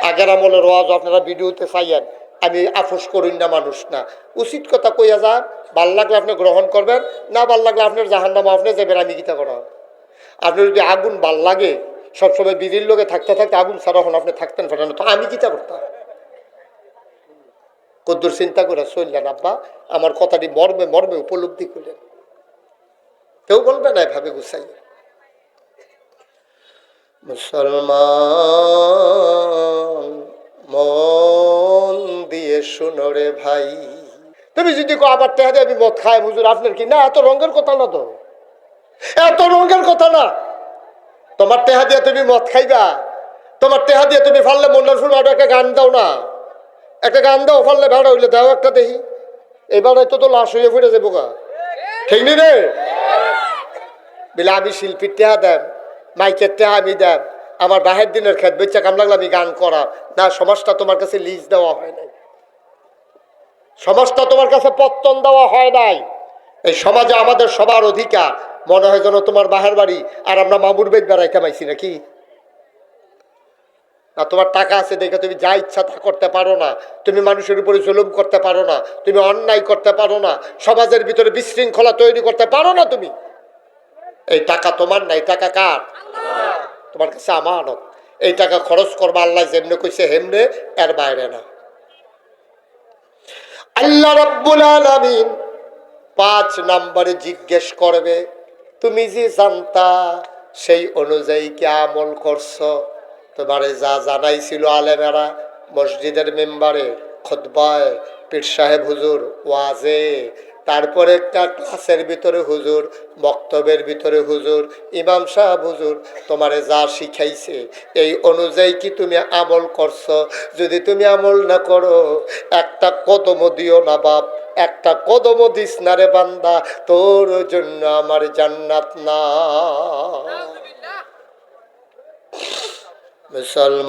আগের আমলের ওয়াজ আপনারা ভিডিওতে চাইয়েন, আমি আফসোস করি না, মানুষ না, উচিত কথা কইয়া যান। ভাল লাগলে আপনি গ্রহণ করবেন, না ভাল লাগলে আপনার জাহান্নামে আপনি যাবেন, আমি গীতা করা। আপনি যদি আগুন ভাল লাগে সবসময় বিড়ির লোকে থাকতে থাকতে আগুন ছাড়া হন আপনি থাকতেন পারেন, তো আমি গীতা করতাম। কদ্দুর চিন্তা করে চললেন আব্বা, আমার কথাটি মর্মে মর্মে উপলব্ধি করলেন। কেউ বলবে না এভাবে গুছাই। মুসলমান মন দিয়ে শুনো রে ভাই, তুমি যদি আবার টেহা দিয়ে আমি মদ খাই হুজুর আপনার কি না, এত রঙের কথা না তো, এত রঙের কথা না। তোমার টেহা দিয়ে তুমি মদ খাইবা, তোমার টেহা দিয়ে তুমি ফাললে মন্ডল ফুল একটা গান দাও না, একটা গান দাও, ফাললে ভাড়া হইলে দাও একটা দেখি। এবার হয়তো তো লাশ হয়ে ফিরে যাবো গা, ঠিক নি রে? বলে আমি শিল্পীর টেহা দেন, মাইকের টেহা আমি দেন, আমার বাহের দিনের খেত বেচা কাম লাগলে আমি গান করা না। সমাজটা তোমার কাছে লিজ দেওয়া হয় নাই, সমাজটা তোমার কাছে পত্তন দেওয়া হয় নাই। এই সমাজে আমাদের সবার অধিকার। মনে হয় যেন তোমার বাহের বাড়ি আর আমরা মামুর বেদ বেড়াইতে পাইছি নাকি? না, তোমার টাকা আছে দেখে তুমি যা ইচ্ছা তা করতে পারো না, তুমি মানুষের উপরে জুলুম করতে পারো না, তুমি অন্যায় করতে পারো না, সমাজের ভিতরে বিশৃঙ্খলা তৈরি করতে পারো না তুমি। এই টাকা তোমার না, এই টাকা কার? তোমার কাছে আমানত। এই টাকা খরচ করবা আল্লাহ যেমনে কইছে হেমনে, এর বাইরে না। আল্লাহ রাব্বুল আলামিন 5 নম্বরে জিজ্ঞেস করবে, তুমি যে জানতা সেই অনুযায়ী কি আমল করছো? তোমারে যা জানাইছিল আলেমেরা মসজিদের মেম্বারে, খুতবায়, পীর সাহেব হুজুর ওয়াজে, তারপরে একটা ক্লাসের ভিতরে হুজুর, বক্তব্যের ভিতরে হুজুর, ইমাম সাহেব হুজুর তোমারে যা শিখাইছে এই অনুযায়ী কি তুমি আমল করছো? যদি তুমি আমল না করো, একটা কদমও দিও না বাপ, একটা কদমও দিস না রে বান্দা, তোর জন্য আমার জান্নাত না। মুসলমান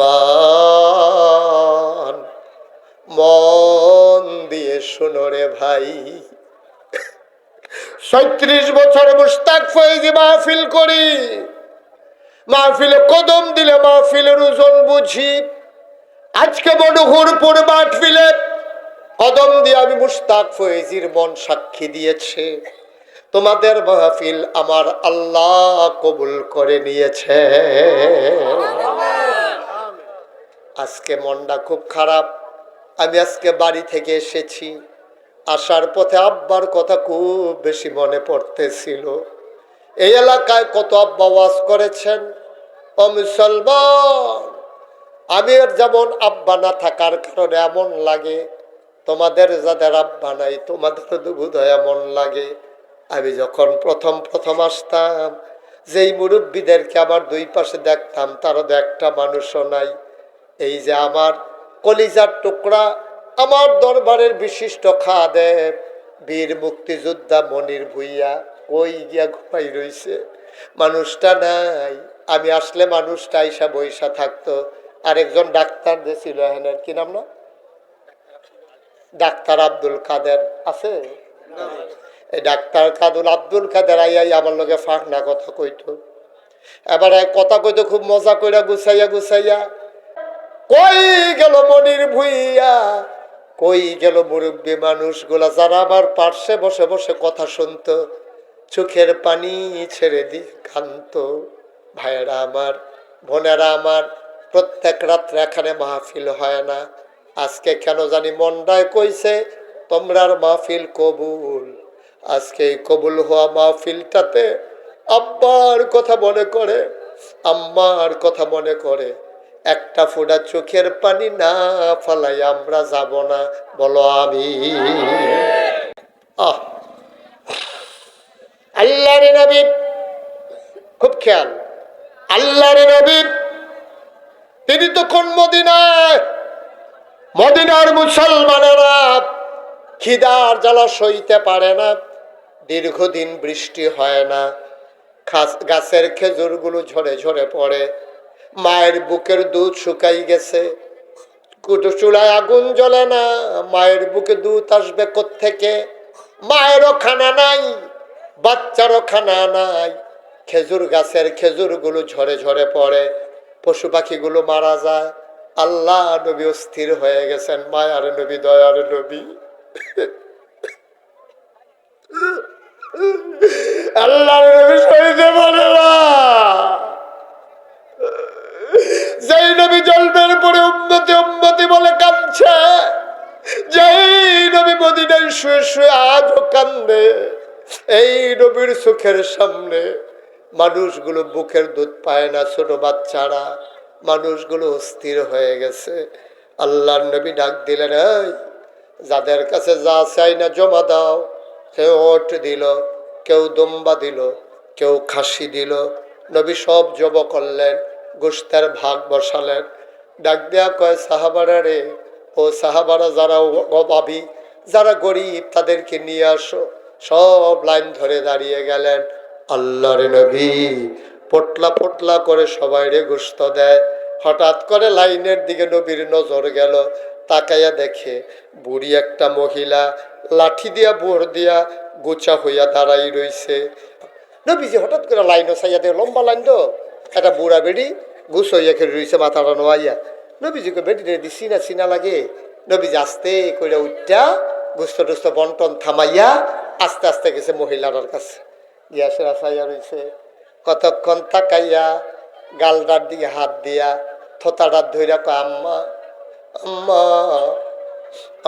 মন দিয়ে শোনো রে ভাই, ৩৭ বছর মুশতাক ফয়েজি মাহফিল করি, মাহফিলে কদম দিলে মাহফিলের ওজন বুঝি। আজকে মনোহরপুর মাহফিলে কদম দিয়ে আমি মুশতাক ফয়েজির মন সাক্ষী দিয়েছে, তোমাদের মাহফিল আমার আল্লাহ কবুল করে নিয়েছে। আজকে মনটা খুব খারাপ। আমি আজকে বাড়ি থেকে এসেছি, আসার পথে আব্বার কথা খুব বেশি মনে পড়তেছিল। এই এলাকায় কত আব্বা ওয়াজ করেছেন। ও মুসলমান, আমি যেমন আব্বা না থাকার কারণে এমন লাগে, তোমাদের যাদের আব্বা নাই তোমাদের বোধহয় এমন লাগে। আমি যখন প্রথম আসতাম, যেই মুরব্বীদেরকে আমার 2 পাশে দেখতাম তারা তো একটা মানুষও নাই। এই যে আমার কলিজার টুকরা, আমার দরবারের বিশিষ্ট খাদেম বীর মুক্তিযোদ্ধা মনির ভুইয়া ওই গিয়া ঘুমাই রইছে, মানুষটা নাই। আমি আসলে মানুষটা আইসা বইসা থাকতো। আরেকজন ডাক্তার যে ছিল, হ্যাঁ কি নাম না, ডাক্তার আব্দুল কাদের আছে, এই ডাক্তার আব্দুল কাদের আইয়াই আমার লগে ফাঁকনা কথা কইতো। এবার কথা কইতো খুব মজা কইরা গুছাইয়া, কই গেল মনির ভুইয়া, কই গেল মুরব্বী মানুষগুলা যারা আমার পার্শ্বে বসে বসে কথা শুনতো, চোখের পানি ছেড়ে দিয়ে কাঁদতো। ভাইয়েরা আমার, বোনেরা আমার, প্রত্যেক রাত্রে এখানে মাহফিল হয় না। আজকে কেন জানি মনটায় কইছে তোমরার মাহফিল কবুল। আজকে এই কবুল হওয়া মাহফিলটাতে আব্বার কথা মনে করে, আম্মার কথা মনে করে, একটা ফোঁটা চোখের পানি না ফালাই আমরা যাব না, বলো আমি। আল্লাহর নবী, খুব খেয়াল, আল্লাহর নবী তিনি তখন মদিনায়, মদিনার মুসলমানেরা খিদার জ্বালা সইতে পারে না, দীর্ঘদিন বৃষ্টি হয় না, গাছের খেজুরগুলো ঝরে ঝরে পড়ে, মায়ের বুকের দুধ শুকাই গেছে, কুটো চুলায় আগুন জ্বলে না, মায়ের বুকে দুধ আসবে কোত্থেকে? মায়েরও খানা নাই, বাচ্চারও খানা নাই, খেজুর গাছের খেজুরগুলো ঝরে ঝরে পড়ে, পশু পাখিগুলো মারা যায়। আল্লাহ নবী অস্থির হয়ে গেছেন, মায়ার নবী, দয়ার নবী। আল্লাহ নবী সইতে পারে না। যেই নবী জন্মের পরে উম্মতি উম্মতি বলে কাঁদছে, যেই নবী মদিনায় শুয়ে শুয়ে আজও কান্দে, এই নবীর চোখের সামনে মানুষগুলো বুকের দুধ পায় না, ছোট বাচ্চারা, মানুষগুলো অস্থির হয়ে গেছে। আল্লাহর নবী ডাক দিলেন, এই যাদের কাছে যা চাই না জমা দাও। কেউ ওট দিল, কেউ দুম্বা দিল, কেউ খাসি দিল। নবী সব জব করলেন, গোশতের ভাগ বসালেন। ডাক দেয়া কয়, সাহাবারা রে, ও সাহাবারা যারা অভাবী, যারা গরিব, তাদেরকে নিয়ে আসো। সব লাইন ধরে দাঁড়িয়ে গেলেন। আল্লাহর নবী পটলা পটলা করে সবাইরে গোশত দেয়। হঠাৎ করে লাইনের দিকে নবীর নজর গেল, তাকাইয়া দেখে বুড়ি একটা মহিলা লাঠি দিয়া বোর দিয়া গোছা হইয়া দাঁড়াই রইছে। নবীজি হঠাৎ করে লাইনও চাইয়া দেয়, লম্বা লাইন তো, একটা বুড়া বেড়ি গুছ হইয়া খেলে রইছে, মাথাটা নোয়াইয়া। নবীজিকে বেটিরে দি চিনা চিনা লাগে। নবীজি আস্তে করে উঠটা গুস্ত টুস্ত বন্টন থামাইয়া আস্তে আস্তে গেছে মহিলাটার কাছে, গিয়া সেরা চাইয়া রইছে। কতক্ষণ তাকাইয়া গালটার দিকে হাত দিয়া থোতাটার ধইরা কয়, আম্মা আম্মা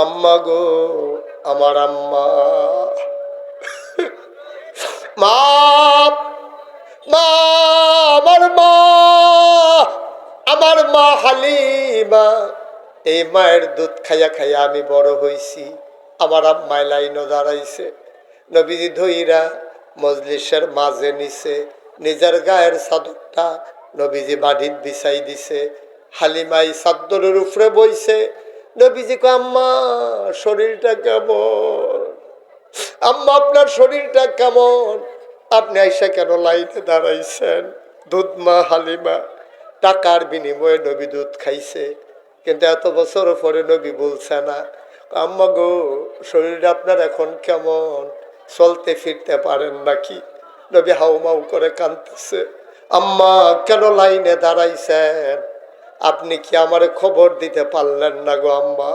আম্মা গো, আমার আম্মা, মা মা, আমার মা, আমার মা হালিমা। এই মায়ের দুধ খাইয়া খাইয়া আমি বড় হইছি। আমার আম্মায় লাইনও দাঁড়াইছে। নবীজি ধইরা মজলিসের মাঝে নিছে, নিজের গায়ের চাদরটা নবীজি বাড়ির বিছাই দিছে। হালিমাই চাদরের উপরে বইছে। নবীজি কয়, আম্মা শরীরটা কেমন? আম্মা আপনার শরীরটা কেমন? আপনি আইসা কেন লাইনে দাঁড়াইছেন? দুধ মা হালিমা টাকার বিনিময়ে নবী দুধ খাইছে, কিন্তু এত বছর পরে নবী বলছে না, আম্মা গো শরীরটা আপনার এখন কেমন? চলতে ফিরতে পারেন নাকি? নবী হাউমাউ করে কাঁদতেছে। আম্মা কেন লাইনে দাঁড়াইছেন? আপনি কি আমারে খবর দিতে পারলেন না গো আম্মা?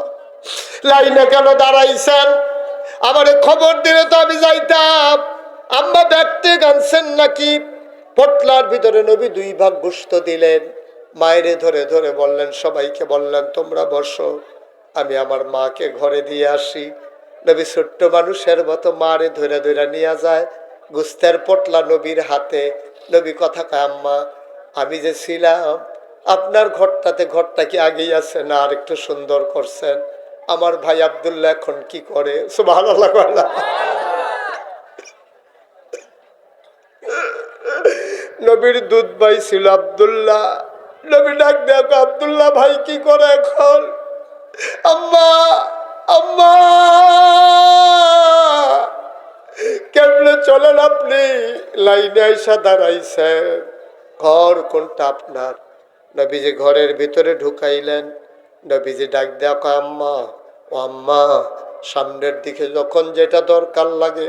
লাইনে কেন দাঁড়াইছেন? আমারে খবর দিলে তো আমি যাইতাম। আম্মা ব্যাগতে গানছেন নাকি? পটলার ভিতরে নবী 2 ভাগ গোশত দিলেন। মায়েরে ধরে ধরে বললেন, সবাইকে বললেন, তোমরা বসো, আমি আমার মাকে ঘরে দিয়ে আসি। নবী ছোট্ট মানুষের মতো মারে ধরে ধরে নিয়ে যায়। গোস্তের পটলা নবীর হাতে। নবী কথা কয়, আম্মা আমি যে ছিলাম আপনার ঘরটাতে, ঘরটা কি আগেই আছে না আর একটু সুন্দর করছেন? আমার ভাই আব্দুল্লাহ এখন কি করে? সুবহানাল্লাহ। নবীর দুধ ভাই ছিল আব্দুল্লাহ। নবী ডাক দেখো, আব্দুল্লাহ ভাই কি করে এখন? আম্মা আম্মা কেমনে চলেন আপনি? লাইনে আইসা দাঁড়াইছেন। ঘর কোনটা আপনার? নবীজি ঘরের ভিতরে ঢুকাইলেন। নবীজি ডাক দেখো, আম্মা ও আম্মা, সামনের দিকে যখন যেটা দরকার লাগে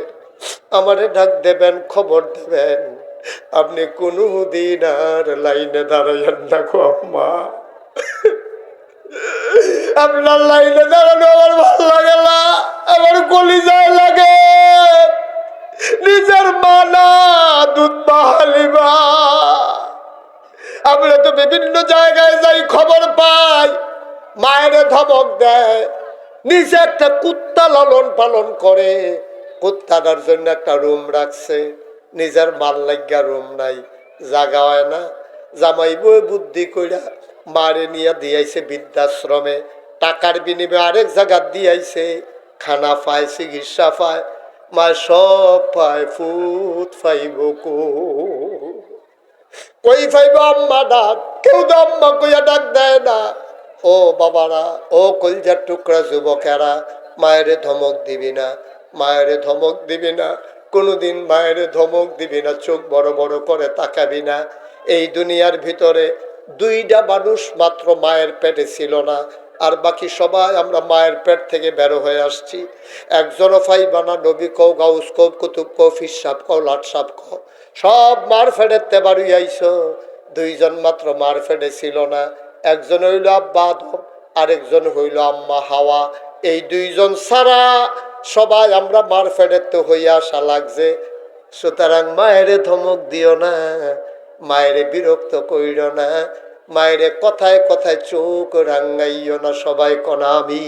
আমারে ডাক দেবেন, খবর দেবেন। আপনি কোনো দিন আর লাইনে দাঁড়াইয়েন না গো আম্মা। আপনার লাইনে দাঁড়ানো আমার ভালো লাগে না, আমার কলিজায় লাগে। নিজের মা না, দুধ মা হালিমা। আমরা তো বিভিন্ন জায়গায় যাই, খবর পাই, মায়ের ধমক দেয়। নিজে একটা কুত্তা লালন পালন করে, কুত্তাটার জন্য একটা রুম রাখছে, নিজের মাল লাগিয়া রুম নাই, জাগা হয় না। জামাই বই বুদ্ধি কইরা মারে নিয়ে দিয়াইছে বৃদ্ধাশ্রমে, টাকার বিনিময়ে আরেক জায়গা দিয়াইছে, খানা পায়, চিকিৎসা পায়, মা সব পায়, ফুট পাইব কই পাইব আম্মা ডাক? কেউ তো আম্মা কইয়া ডাক দেয় না। ও বাবারা, ও কলজার টুকরা যুবকেরা, মায়েরে ধমক দিবি না, মায়েরে ধমক দিবি না। কোনোদিন মায়ের ধমক দিবি না, চোখ বড় বড় করে তাকাবি না। এই দুনিয়ার ভিতরে দুইটা মানুষ মাত্র মায়ের পেটে ছিল না, আর বাকি সবাই আমরা মায়ের পেট থেকে বের হয়ে আসছি। একজনও ফাইবানা, নবী কও, গাউস কও, কুতুব কও, ফির সাপ কও, লাট সাপ কও, সব মার ফেডেতে বাড়ি আইছো। দুইজন মাত্র মার ফেডে ছিল না, একজন হইল আব্বা আদম, আরেকজন হইল আম্মা হাওয়া। এই দুইজন ছাড়া সবাই আমরা মার ফেডেতে হইয়া আসা লাগছে। সুতরাং মায়েরে ধমক দিও না, মায়েরে বিরক্ত কইর না, মায়েরে কথায় কথায় চোখ রাঙ্গাইও না। সবাই কনা আমি